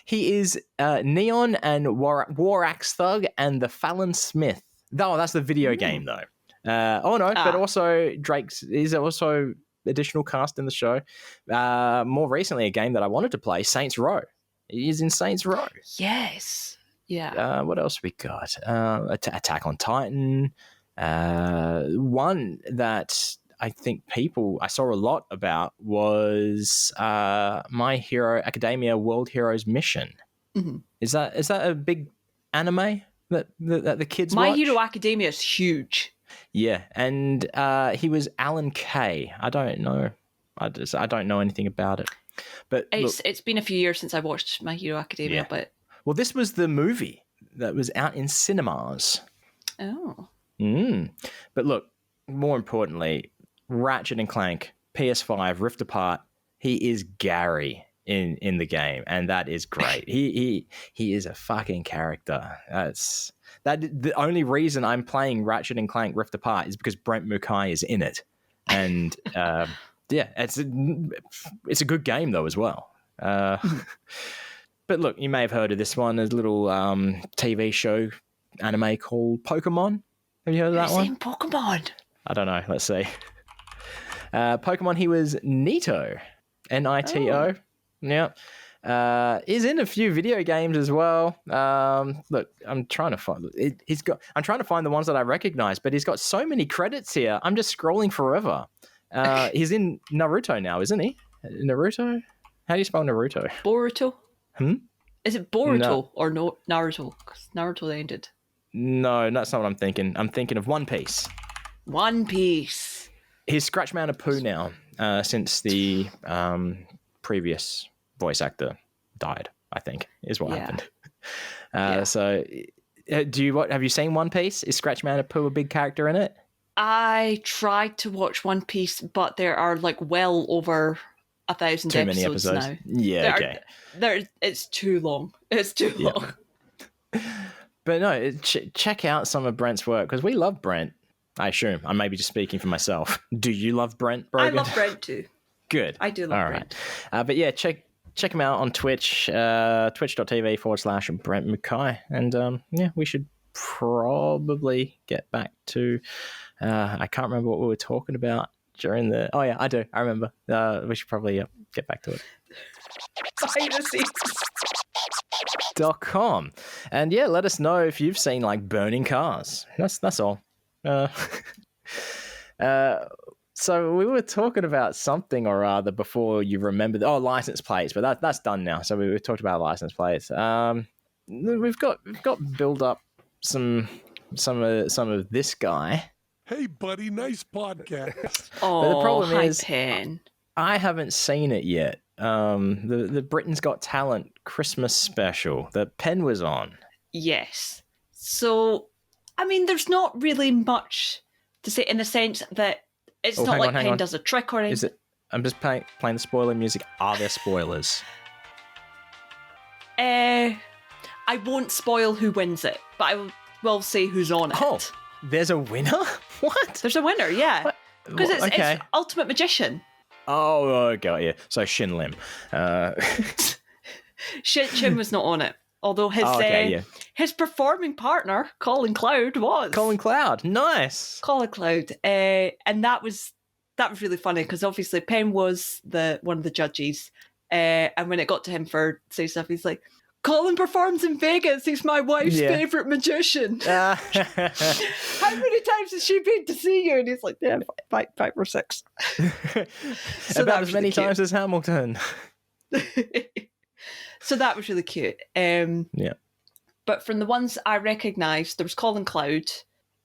He is Neon and Warax Thug and the Fallon Smith. Oh, that's the video game though. But also Drake's is also additional cast in the show. More recently, a game that I wanted to play, Saints Row. He is in Saints Row. Yes. Yeah. What else we got? Attack on Titan. One that I think I saw a lot about was My Hero Academia World Heroes Mission. Mm-hmm. Is that a big anime that the kids watch? My Hero Academia is huge. Yeah, and he was Alan Kay. I don't know. I don't know anything about it. But it's been a few years since I watched My Hero Academia, but. Well, this was the movie that was out in cinemas. Oh. But look, more importantly, Ratchet and Clank, PS5, Rift Apart, he is Gary in the game, and that is great. he is a fucking character. The only reason I'm playing Ratchet and Clank Rift Apart is because Brent Mukai is in it. And it's a good game though as well. But look, you may have heard of this one. There's a little TV show anime called Pokemon. Have you heard of that one? Pokemon. I don't know. Let's see. Pokemon, he was Nito. Nito. Yeah. He's in a few video games as well. Look, I'm trying to find I'm trying to find the ones that I recognize, but he's got so many credits here. I'm just scrolling forever. He's in Naruto now, isn't he? Naruto? How do you spell Naruto? Boruto. Is it Boruto No. or no Naruto? 'Cause Naruto ended. No, that's not what I'm thinking. I'm thinking of One Piece. One Piece. He's Scratch Man of Pooh now, since the previous voice actor died, I think, is what happened. So, have you seen One Piece? Is Scratch Man of Pooh a big character in it? I tried to watch One Piece, but there are like well over 1,000 Too many episodes now. Yeah, okay. It's too long. It's too long. But no, check out some of Brent's work, because we love Brent. I assume. I may be just speaking for myself. Do you love Brent, Brogan? I love Brent too. Good. I do love Brent. Right. But yeah, check him out on Twitch, twitch.tv/Brent Mackay. And we should probably get back to, I can't remember what we were talking about during the, oh yeah, I do. I remember. We should probably get back to it. .com. And yeah, let us know if you've seen like burning cars. That's all. So we were talking about something or other before you remembered. License plates, but that's done now. So we talked about license plates. We've got build up some of this guy. Hey, buddy, nice podcast. Oh, but the problem is, Pen. I haven't seen it yet. The Britain's Got Talent Christmas special that Penn was on. Yes. So, I mean, there's not really much to say in the sense that it's not like Penn does a trick or anything. Is it? I'm just playing the spoiler music. Are there spoilers? I won't spoil who wins it, but I will say who's on it. Oh, there's a winner? What? There's a winner, yeah. Because it's Ultimate Magician. Oh, got you. So Shin Lim. Shin was not on it. Although his performing partner, Colin Cloud, was. Colin Cloud, nice. Colin Cloud. And that was really funny because obviously Penn was one of the judges. And when it got to him for say stuff, he's like, Colin performs in Vegas. He's my wife's favourite magician. How many times has she been to see you? And he's like, yeah, five or six. So about as many times as Hamilton. So that was really cute. But from the ones I recognised, there was Colin Cloud,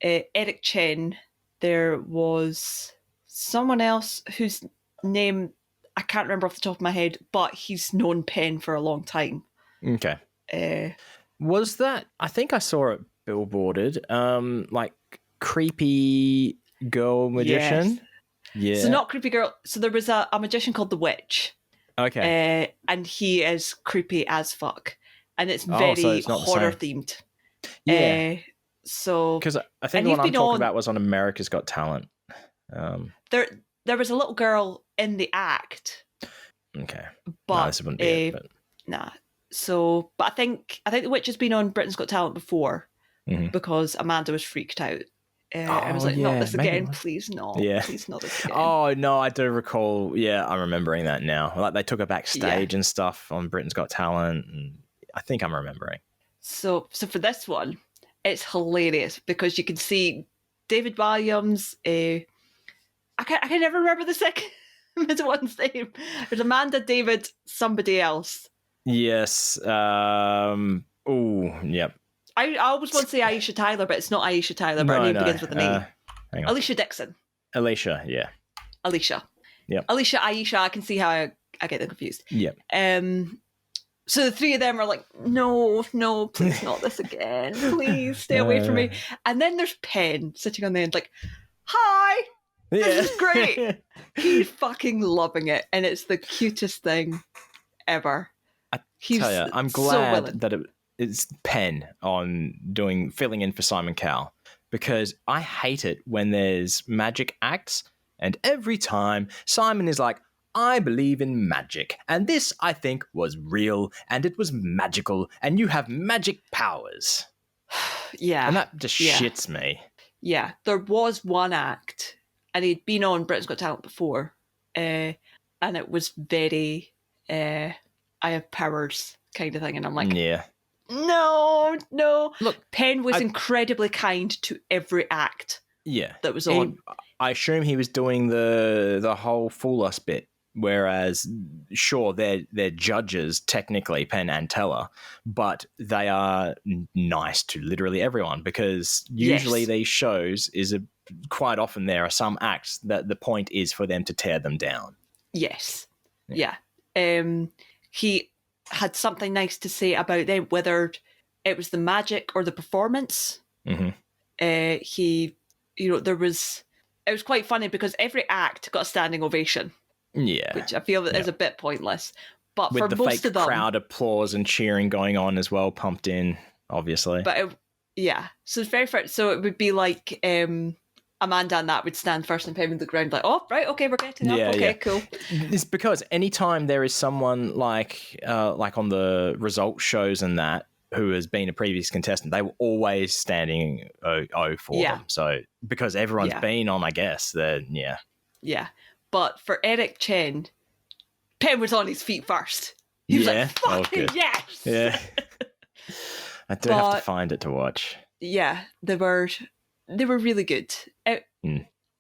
Eric Chen. There was someone else whose name I can't remember off the top of my head, but he's known Penn for a long time. Okay. Was that? I think I saw it billboarded. Like creepy girl magician. Yes. Yeah. So not creepy girl. So there was a magician called the Witch. Okay. And he is creepy as fuck, and it's very horror themed. Yeah. So because I think the one I'm talking about was on America's Got Talent. There was a little girl in the act. Okay. But no, this wouldn't be it, but. Nah. So, but I think the Witch has been on Britain's Got Talent before because Amanda was freaked out. I was like, not this again, please not. Yeah. Please not this again. Oh, no, I do recall. Yeah, I'm remembering that now. Like they took her backstage and stuff on Britain's Got Talent. And I think I'm remembering. So for this one, it's hilarious because you can see David Williams. I can never remember the second one's name. There's Amanda, David, somebody else. Yes. Yep. I always want to say Aisha Tyler, but it's not Aisha Tyler, but her name begins with a name. Hang on. Alicia Dixon. Alicia, yeah. Alicia. Yep. Alicia, Aisha, I can see how I get them confused. Yep. So the three of them are like, no, please not this again. Please stay away from me. And then there's Penn sitting on the end like, hi, this is great. He's fucking loving it. And it's the cutest thing ever. Tell you, I'm glad that it's Penn on filling in for Simon Cowell, because I hate it when there's magic acts and every time Simon is like, I believe in magic and this I think was real and it was magical and you have magic powers. Yeah. And that just shits me. Yeah. There was one act and he'd been on Britain's Got Talent before and it was very I have powers kind of thing, and I'm like, no. Look, Penn was incredibly kind to every act. Yeah, that was on. I assume he was doing the whole fool us bit. Whereas, sure, they're judges technically, Penn and Teller, but they are nice to literally everyone because usually these shows is quite often there are some acts that the point is for them to tear them down. Yes. Yeah. He had something nice to say about them, whether it was the magic or the performance. Mm-hmm. It was quite funny because every act got a standing ovation. Yeah. Which I feel that is a bit pointless. But with for the most fake of them, crowd applause and cheering going on as well, pumped in, obviously. But so it's very fair. So it would be like Amanda and that would stand first and Pam on the ground, like, oh, right, okay, we're getting up. Okay, cool. It's because anytime there is someone like on the result shows and that who has been a previous contestant, they were always standing O for them. So because everyone's been on, I guess, then Yeah. But for Eric Chen, Penn was on his feet first. He was like, fucking yes! Yeah. I do have to find it to watch. Yeah, they were really good.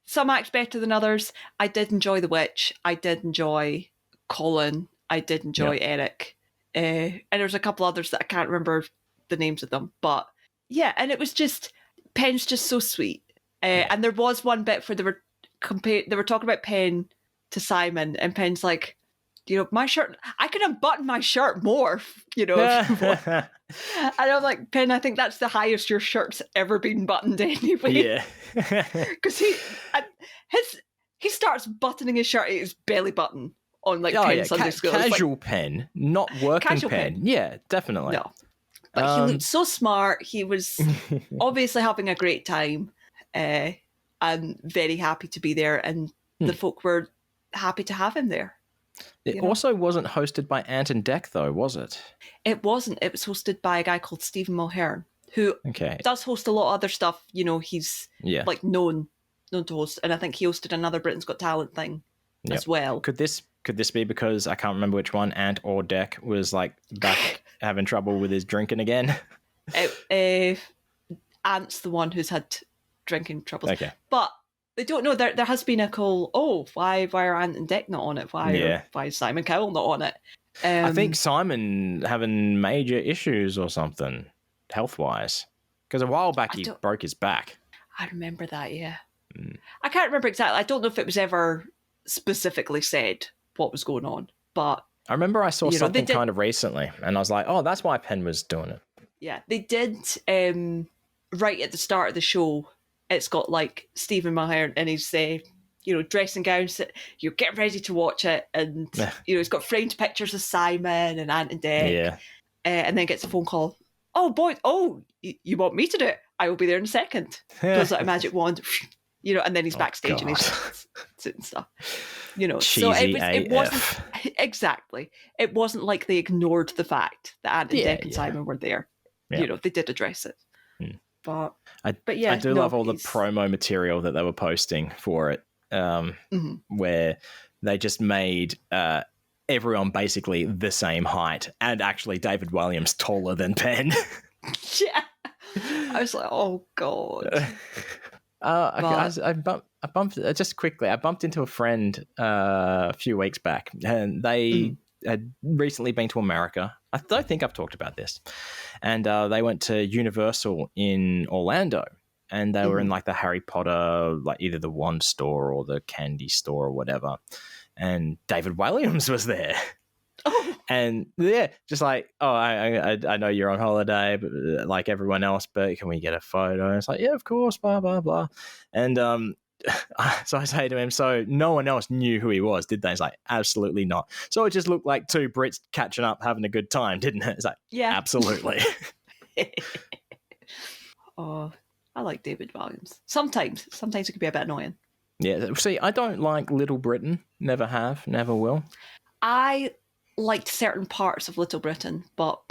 Some acts better than others. I did enjoy The Witch. I did enjoy Colin. I did enjoy Eric. And there's a couple others that I can't remember the names of them. But yeah, and it was just, Penn's just so sweet. And there was one bit where they were talking about Penn to Simon, and Penn's like, my shirt, I can unbutton my shirt more, if you want. And I'm like, Penn, I think that's the highest your shirt's ever been buttoned anyway. Yeah. Because he starts buttoning his shirt at his belly button on Penn Sunday School. Casual Penn, not working Penn. Yeah, definitely. No. But he looked so smart. He was obviously having a great time and very happy to be there. And the folk were happy to have him there. It also wasn't hosted by Ant and Dec, though, was it? It wasn't. It was hosted by a guy called Stephen Mulhern, who does host a lot of other stuff. He's known to host, and I think he hosted another Britain's Got Talent thing as well. Could this be because I can't remember which one, Ant or Dec, was back having trouble with his drinking again? Ant's the one who's had drinking troubles. Okay, but they don't know. There has been a call. Oh, why are Ant and Dec not on it? Why is Simon Cowell not on it? I think Simon having major issues or something, health-wise. Because a while back he broke his back. I remember that, yeah. I can't remember exactly. I don't know if it was ever specifically said what was going on, but I remember I saw something kind of recently, and I was like, oh, that's why Penn was doing it. Yeah, they did right at the start of the show. It's got Stephen Mulhern in his dressing gown. You're getting ready to watch it, and he's got framed pictures of Simon and Ant and Dec. And then gets a phone call. Oh boy! Oh, you want me to do it? I will be there in a second. Does a magic wand, and then he's backstage in his suit and stuff. Cheesy so it wasn't exactly. It wasn't like they ignored the fact that Ant and Dec and Simon were there. They did address it. But I do love all the promo material that they were posting for it, where they just made everyone basically the same height, and actually David Williams taller than Penn. Yeah, I was like, oh god. I bumped just quickly. I bumped into a friend a few weeks back, and they had recently been to America. I don't think I've talked about this. And they went to Universal in Orlando, and they were in the Harry Potter, either the wand store or the candy store or whatever. And David Williams was there. Oh. And just I know you're on holiday, but like everyone else, but can we get a photo? And it's like, yeah, of course, blah, blah, blah. And so I say to him, so no one else knew who he was, did they? He's like, absolutely not. So it just looked like two Brits catching up, having a good time, didn't it? It's like, yeah, absolutely. Oh, I like David Williams. Sometimes it can be a bit annoying. Yeah, see, I don't like Little Britain. Never have, never will. I liked certain parts of Little Britain, but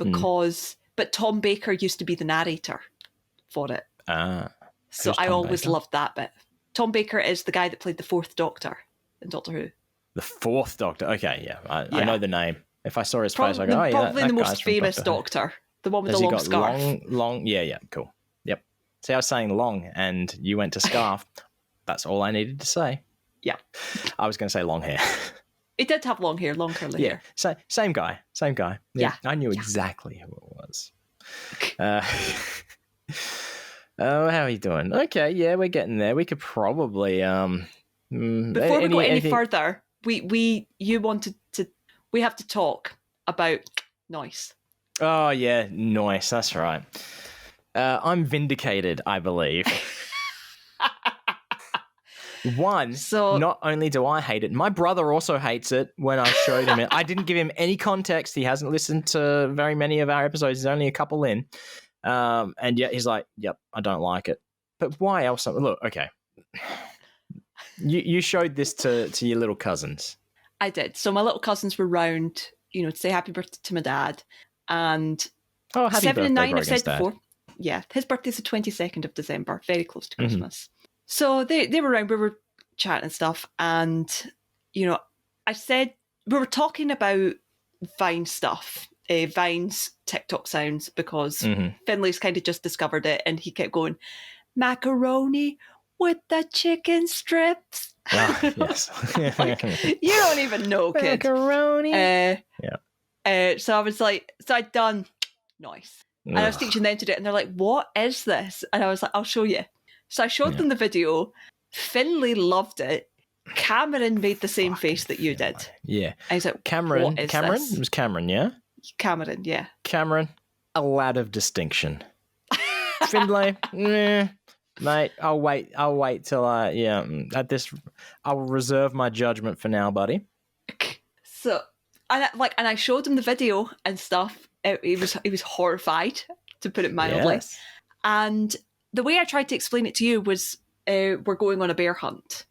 Tom Baker used to be the narrator for it. So I always loved that bit. Tom Baker is the guy that played the Fourth Doctor in Doctor Who. The Fourth Doctor? Okay, yeah. I know the name. If I saw his face, I go, oh, yeah, probably the most famous Doctor. The one with the long scarf. Long, yeah, cool. Yep. See, I was saying long, and you went to scarf. That's all I needed to say. Yeah. I was going to say long hair. It did have long hair, long curly hair. So, same guy. Yeah. I knew exactly who it was. Oh, how are you doing? Okay, yeah, we're getting there. We could probably Before we go any further, we have to talk about noise. Oh yeah, nice. That's right. I'm vindicated, I believe. Not only do I hate it, my brother also hates it when I showed him it. I didn't give him any context. He hasn't listened to very many of our episodes. He's only a couple in. And yet he's like, yep, I don't like it. But why else? Look, okay. You showed this to your little cousins. I did. So my little cousins were round, to say happy birthday to my dad. And happy 7 birthday, and 9 Brogan's I've said dad. before. Yeah, his birthday's the 22nd of December, very close to Christmas. So they were around, we were chatting and stuff, and I said we were talking about Vine stuff, Vine's TikTok sounds, because Finley's kind of just discovered it, and he kept going, macaroni with the chicken strips. Ah, yes. Like, you don't even know, kid. Macaroni. So I was like, so I'd done nice. And I was teaching them to do it, and they're like, what is this? And I was like, I'll show you. So I showed them the video. Finley loved it. Cameron made the same face that you did. Yeah. I was like, Cameron? what is this? It was Cameron, yeah? Cameron, yeah. Cameron, a lad of distinction. Finley, mate, I'll wait till I'll reserve my judgment for now, buddy. So, and I showed him the video and stuff. He was horrified, to put it mildly. Yes. And the way I tried to explain it to you was, we're going on a bear hunt,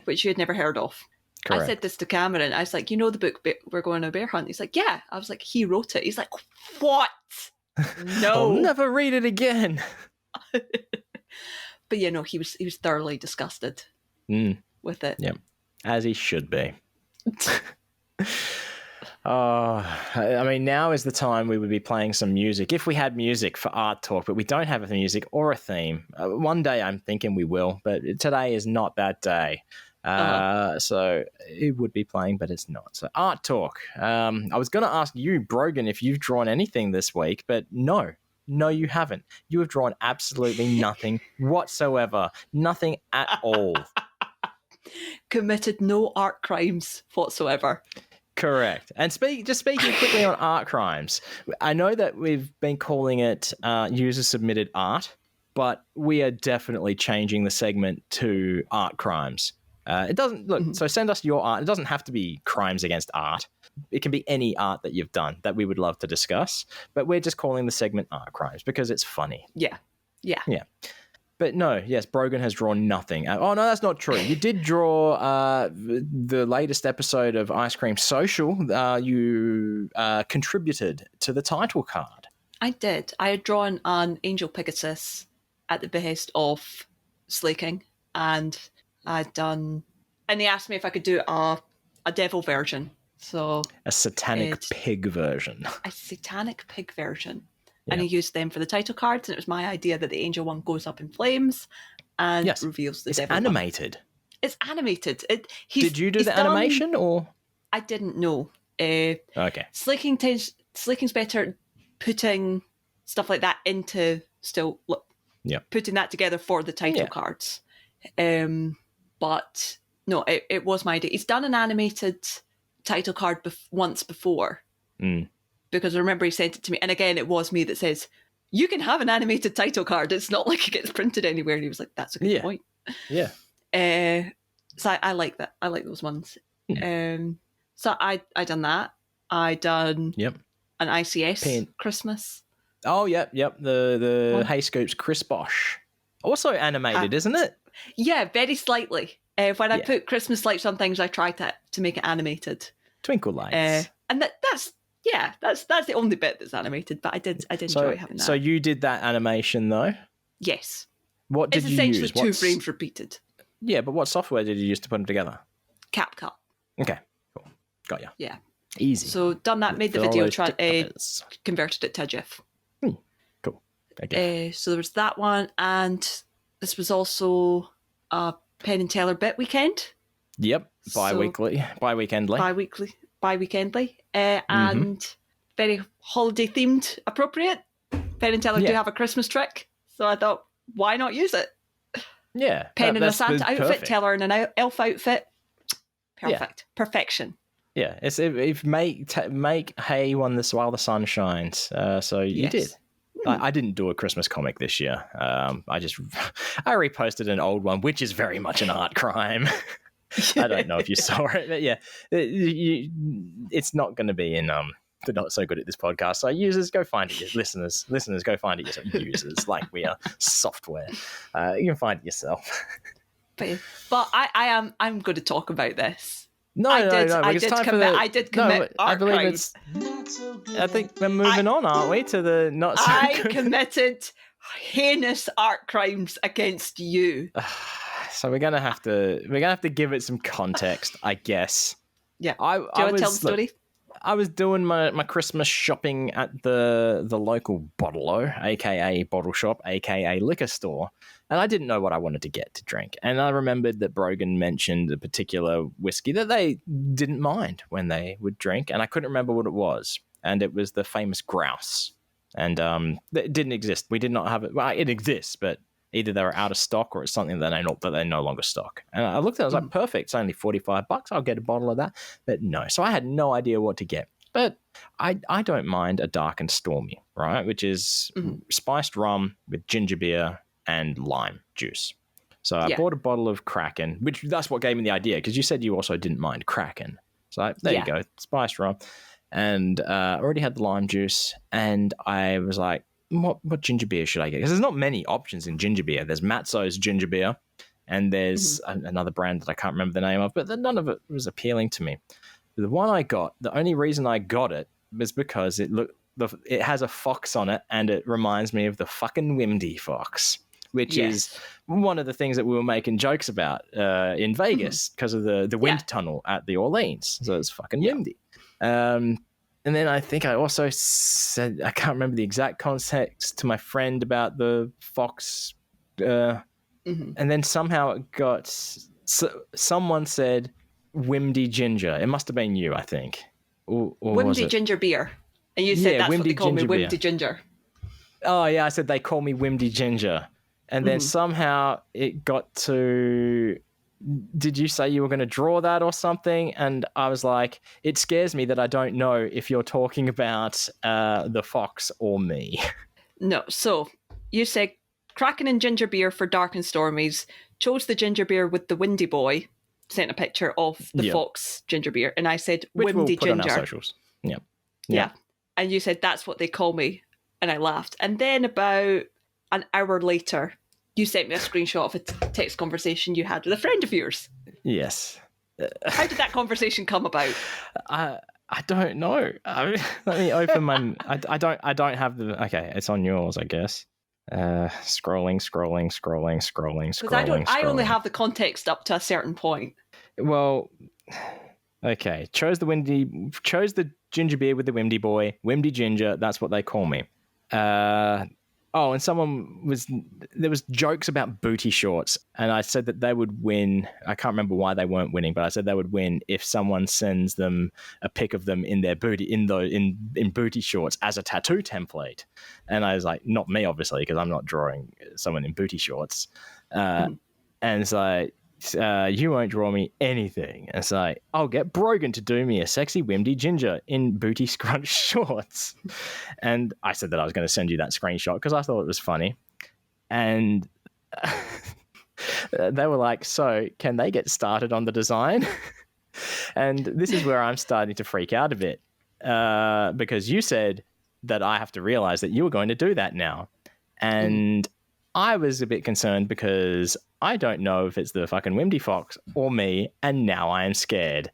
which you had never heard of. Correct. I said this to Cameron. I was like, the book, We're Going on a Bear Hunt? He's like, yeah. I was like, he wrote it. He's like, what? No. I'll never read it again. But he was thoroughly disgusted with it. Yeah, as he should be. I mean, now is the time we would be playing some music if we had music for Art Talk, but we don't have a music or a theme. One day I'm thinking we will, but today is not that day. So it would be playing, but it's not. So Art Talk. I was going to ask you, Brogan, if you've drawn anything this week, but no, you haven't. You have drawn absolutely nothing whatsoever. Nothing at all. Committed no art crimes whatsoever. Correct. And speaking quickly on art crimes, I know that we've been calling it user-submitted art, but we are definitely changing the segment to art crimes. It doesn't look. So send us your art. It doesn't have to be crimes against art. It can be any art that you've done that we would love to discuss. But we're just calling the segment art crimes because it's funny. Yeah. But no, yes, Brogan has drawn nothing. Oh no, that's not true. You did draw the latest episode of Ice Cream Social. You contributed to the title card. I did. I had drawn an Angel Pegasus at the behest of Slaking, and I'd done, and they asked me if I could do a devil version. So a satanic pig version. A satanic pig version. Yeah. And I used them for the title cards, and it was my idea that the angel one goes up in flames and reveals the devil animated. One. It's animated. Did you do the animation, or? I didn't know. Okay. Slicking's better putting stuff like that into putting that together for the title cards. But no, it was my idea. He's done an animated title card once before. Because I remember he sent it to me. And again, it was me that says, you can have an animated title card. It's not like it gets printed anywhere. And he was like, that's a good point. Yeah. So I like that. I like those ones. So I done that. I done an ICS Christmas. Oh, yep. The Hey Scoops Chris Bosch. Also animated, isn't it? Yeah, very slightly. When I put Christmas lights on things, I try to make it animated. Twinkle lights. And that's the only bit that's animated, but I did enjoy having that. So you did that animation though? Yes. What did you use? It's essentially 2 frames repeated. Yeah, but what software did you use to put them together? CapCut. Okay, cool. Got ya. Yeah. Easy. So done that, made the video, converted it to a GIF. Cool. Okay. So there was that one, and this was also a Penn and Teller bit weekend. Yep, bi-weekendly. And very holiday themed appropriate. Penn and Teller do have a Christmas trick, so I thought why not use it? Yeah. Pen in a Santa outfit, perfect. Teller in an elf outfit. Perfect. Yeah. Perfection. Yeah, it's if make hay while the sun shines. So you did. I didn't do a Christmas comic this year. I reposted an old one, which is very much an art crime. I don't know if you saw it, but yeah, it's not going to be in the Not So Good at This podcast. So users, go find it. Listeners, go find it yourself. Users, like we are software. You can find it yourself. But I'm going to talk about this. No. I did commit art crimes. I think we're moving on, aren't we? To the not so good. I committed heinous art crimes against you. So we're gonna have to give it some context, I guess. Yeah. Do you want to tell the story? I was doing my Christmas shopping at the local bottle-o, aka bottle shop, aka liquor store, and I didn't know what I wanted to get to drink. And I remembered that Brogan mentioned a particular whiskey that they didn't mind when they would drink, and I couldn't remember what it was. And it was the famous Grouse. And it didn't exist. We did not have it. Well, it exists, but either they were out of stock or it's something that they no longer stock. And I looked at it, I was like, perfect, it's only $45. I'll get a bottle of that. But no. So I had no idea what to get. But I don't mind a dark and stormy, right? Which is spiced rum with ginger beer and lime juice. So I bought a bottle of Kraken, which that's what gave me the idea, because you said you also didn't mind Kraken. So there you go, spiced rum. And I already had the lime juice, and I was like, what ginger beer should I get? Because there's not many options in ginger beer. There's Matzo's ginger beer, and there's another brand that I can't remember the name of, but none of it was appealing to me. The one I got, the only reason I got it was because it has a fox on it, and it reminds me of the fucking Wimdy fox, which is one of the things that we were making jokes about in Vegas because of the wind tunnel at the Orleans. So it's fucking Wimdy. And then I think I also said, I can't remember the exact context to my friend about the fox. And then somehow it got, someone said Wimdy ginger. It must have been you, I think. Or Wimdy ginger beer. And you said that's what they call me, Wimdy ginger. Oh, yeah, I said they call me Wimdy ginger. And then somehow it got to... Did you say you were going to draw that or something? And I was like, it scares me that I don't know if you're talking about the fox or me. No, so you said Kraken and ginger beer for dark and stormies, chose the ginger beer with the windy boy, sent a picture of the fox ginger beer, and I said which Wimdy we'll put ginger. On our socials. Yeah. And you said that's what they call me, and I laughed. And then about an hour later, you sent me a screenshot of a text conversation you had with a friend of yours. Yes. How did that conversation come about? I don't know. Let me open my. I don't have the. Okay, it's on yours, I guess. Scrolling. Because I only have the context up to a certain point. Well, okay. Chose the ginger beer with the Wimdy boy. Wimdy ginger. That's what they call me. Oh, and there was jokes about booty shorts, and I said that they would win. I can't remember why they weren't winning, but I said they would win if someone sends them a pic of them in their booty, in booty shorts as a tattoo template. And I was like, not me, obviously, because I'm not drawing someone in booty shorts. And it's like, you won't draw me anything. And it's like, I'll get Brogan to do me a sexy Wimdy ginger in booty scrunch shorts. And I said that I was going to send you that screenshot because I thought it was funny. And they were like, so can they get started on the design? And this is where I'm starting to freak out a bit because you said that I have to realize that you were going to do that now. And I was a bit concerned because I don't know if it's the fucking Wimdy Fox or me, and now I am scared.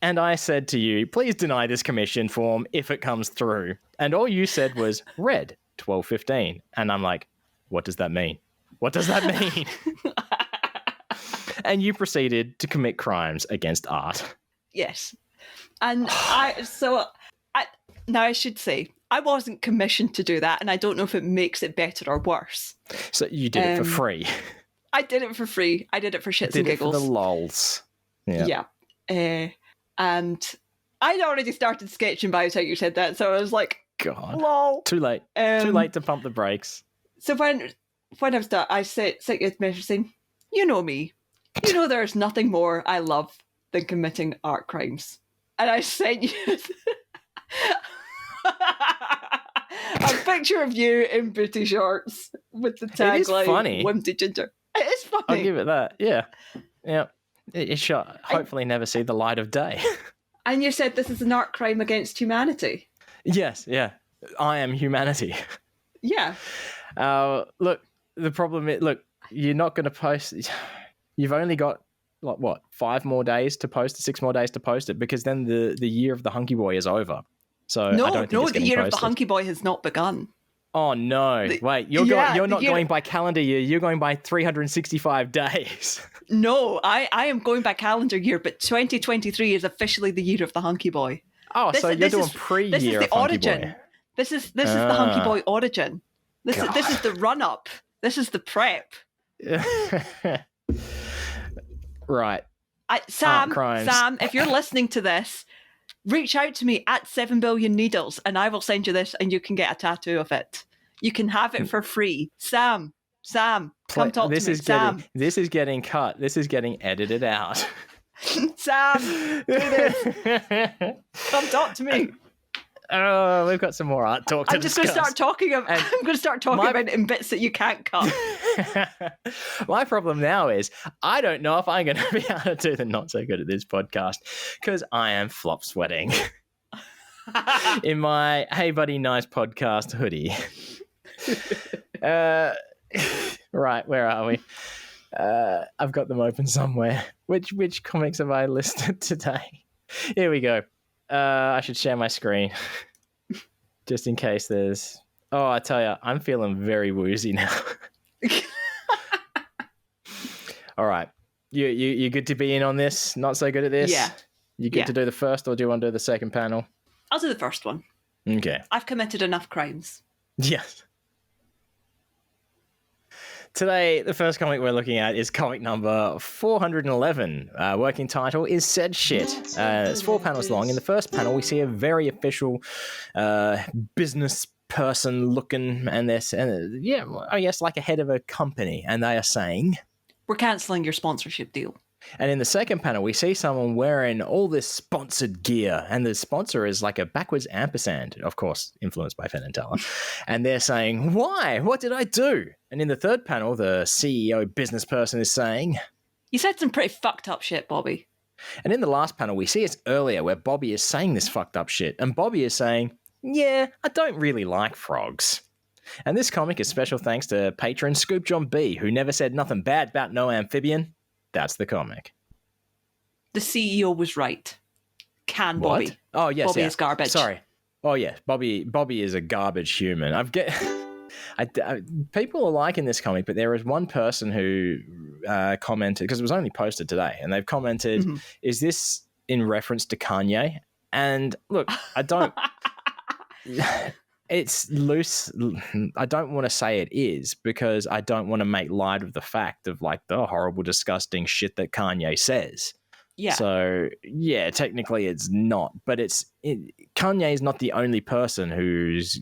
And I said to you, please deny this commission form if it comes through. And all you said was, red, 12:15. And I'm like, what does that mean? What does that mean? And you proceeded to commit crimes against art. Yes. And now I should say, I wasn't commissioned to do that, and I don't know if it makes it better or worse. So you did it for free? I did it for free. I did it for shits and giggles. For the lols. Yeah. And I'd already started sketching by the time you said that, so I was like, God. lol. Too late. Too late to pump the brakes. So when when I was done, I sent you a message saying, "You know me. You know there's nothing more I love than committing art crimes." And I sent you a picture of you in booty shorts with the It is tagline funny. "Wimpy Ginger." It is funny. I'll give it that. Yeah. It shall hopefully never see the light of day. And you said this is an art crime against humanity. Yes, yeah. I am humanity. Yeah. Look, the problem is, you're not going to post. You've only got, 5 more days to post it, 6 more days to post it, because then the year of the hunky boy is over. So I don't think it's the getting year posted. of the hunky boy has not begun. Oh, no. Wait, you're not going by calendar year. You're going by 365 days. No, I am going by calendar year, but 2023 is officially the year of the hunky boy. Oh, so you're doing pre-year This is the of hunky origin. boy. This is the hunky boy origin. This is the run-up. This is the prep. Right. Sam, if you're listening to this, reach out to me at 7 billion needles and I will send you this and you can get a tattoo of it. You can have it for free. Sam, come talk to me. Sam. This is getting cut. This is getting edited out. Sam, do this. Come talk to me. Oh, we've got some more art talk to discuss. I'm going to start talking about it in bits that you can't cut. My problem now is I don't know if I'm going to be able to do the Not So Good at This podcast because I am flop sweating in my Hey Buddy Nice podcast hoodie. Right, where are we? I've got them open somewhere. Which comics have I listed today? Here we go. I should share my screen just in case there's... Oh, I tell you, I'm feeling very woozy now. All right. You good to be in on this? Not so good at this? Yeah. You good to do the first, or do you want to do the second panel? I'll do the first one. Okay. I've committed enough crimes. Yes. Today, the first comic we're looking at is comic number 411. Working title is Said Shit. It's 4 panels long. In the first panel, we see a very official business person looking, and I guess like a head of a company, and they are saying, "We're cancelling your sponsorship deal." And in the second panel, we see someone wearing all this sponsored gear, and the sponsor is like a backwards ampersand, of course, influenced by Penn and Teller. And they're saying, "Why? What did I do?" And in the third panel, the CEO business person is saying, "You said some pretty fucked up shit, Bobby." And in the last panel, we see it's earlier where Bobby is saying this fucked up shit, and Bobby is saying, "Yeah, I don't really like frogs." And this comic is special thanks to patron Scoop John B, who never said nothing bad about no amphibian. That's the comic. The CEO was right. What? Bobby. Oh, yes. Bobby is garbage. Sorry. Oh, yeah. Bobby is a garbage human. People are liking this comic, but there is one person who commented, because it was only posted today, and they've commented, Is this in reference to Kanye? And look, I don't... It's loose. I don't want to say it is because I don't want to make light of the fact of like the horrible, disgusting shit that Kanye says. Yeah. So yeah, technically it's not, but Kanye is not the only person who's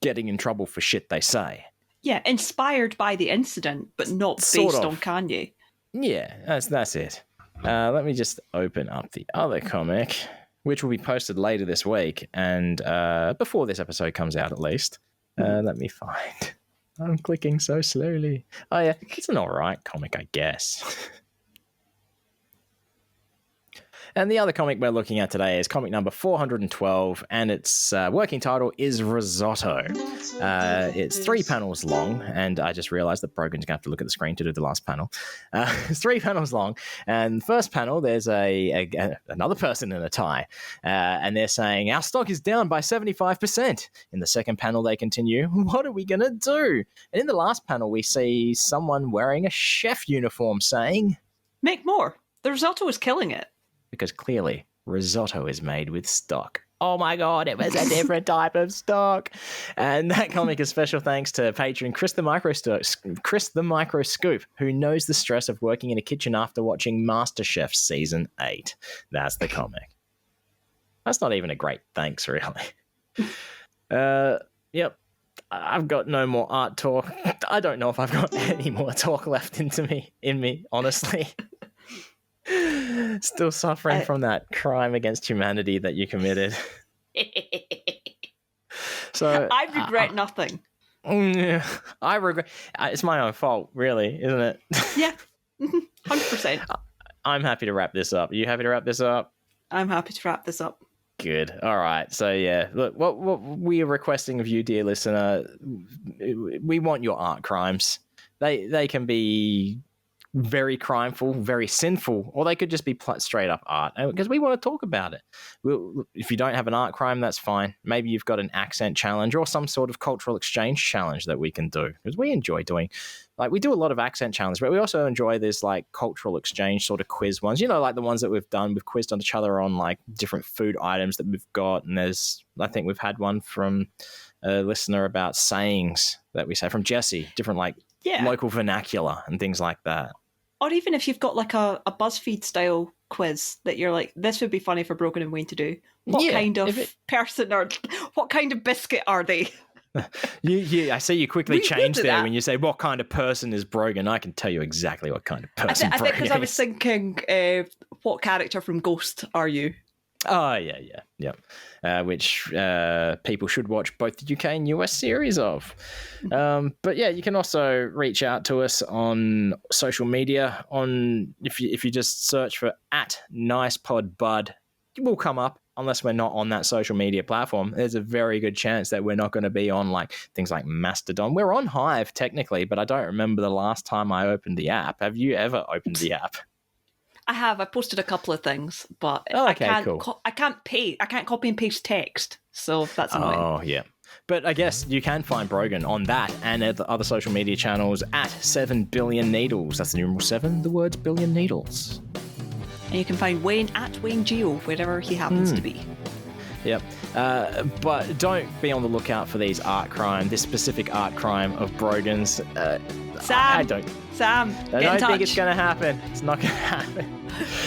getting in trouble for shit they say. Yeah, inspired by the incident, but not based on Kanye. Yeah, that's it. Let me just open up the other comic, which will be posted later this week, and before this episode comes out at least. Let me find. I'm clicking so slowly. Oh yeah, it's an alright comic, I guess. And the other comic we're looking at today is comic number 412, and its working title is Risotto. It's 3 panels long, and I just realized that Brogan's going to have to look at the screen to do the last panel. It's 3 panels long, and the first panel, there's another person in a tie, and they're saying, "Our stock is down by 75%. In the second panel, they continue, "What are we going to do?" And in the last panel, we see someone wearing a chef uniform saying, "Make more. The risotto is killing it." Because clearly, risotto is made with stock. Oh my god, it was a different type of stock. And that comic is special thanks to patron Chris the Micro Scoop, who knows the stress of working in a kitchen after watching MasterChef Season 8. That's the comic. That's not even a great thanks, really. Yep. I've got no more art talk. I don't know if I've got any more talk left in me, honestly. Still suffering from that crime against humanity that you committed. So I regret nothing. I regret. It's my own fault, really, isn't it? Yeah, 100%. I'm happy to wrap this up. Are you happy to wrap this up? I'm happy to wrap this up. Good. All right. So yeah, look, what we are requesting of you, dear listener, we want your art crimes. They can be very crimeful, very sinful, or they could just be straight up art, because we want to talk about it. If you don't have an art crime, that's fine. Maybe you've got an accent challenge or some sort of cultural exchange challenge that we can do, because we enjoy doing, like, we do a lot of accent challenge, but we also enjoy this like cultural exchange sort of quiz ones, you know, like the ones that we've done. We've quizzed on each other on like different food items that we've got, and I think we've had one from a listener about sayings that we say from Jesse, different like local vernacular and things like that. Or even if you've got like a BuzzFeed style quiz that you're like, this would be funny for Brogan and Wayne to do. What kind of person or what kind of biscuit are they? I see you quickly change there when you say, what kind of person is Brogan? I can tell you exactly what kind of person I think Brogan is. I was thinking, what character from Ghost are you? Oh, yeah. Which people should watch both the UK and US series of. But yeah, you can also reach out to us on social media. If you just search for @NicePodBud, it will come up. Unless we're not on that social media platform, there's a very good chance that we're not going to be on like things like Mastodon. We're on Hive technically, but I don't remember the last time I opened the app. Have you ever opened the app? I have. I posted a couple of things, but I can't copy and paste text, so that's annoying. Oh yeah, but I guess you can find Brogan on that and at the other social media channels @7BillionNeedles. That's the numeral 7, the words billion needles. And you can find Wayne @WayneGeo, wherever he happens to be. Yep. But don't be on the lookout for this specific art crime of Brogan's. Sam, I don't think it's going to happen. It's not going to happen.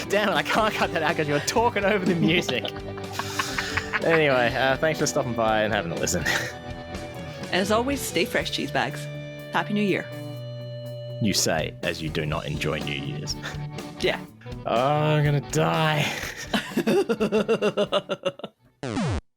Damn it, I can't cut that out because you're talking over the music. Anyway, thanks for stopping by and having a listen. As always, stay fresh, cheese bags. Happy New Year. You say as you do not enjoy New Year's. Yeah. Oh, I'm going to die.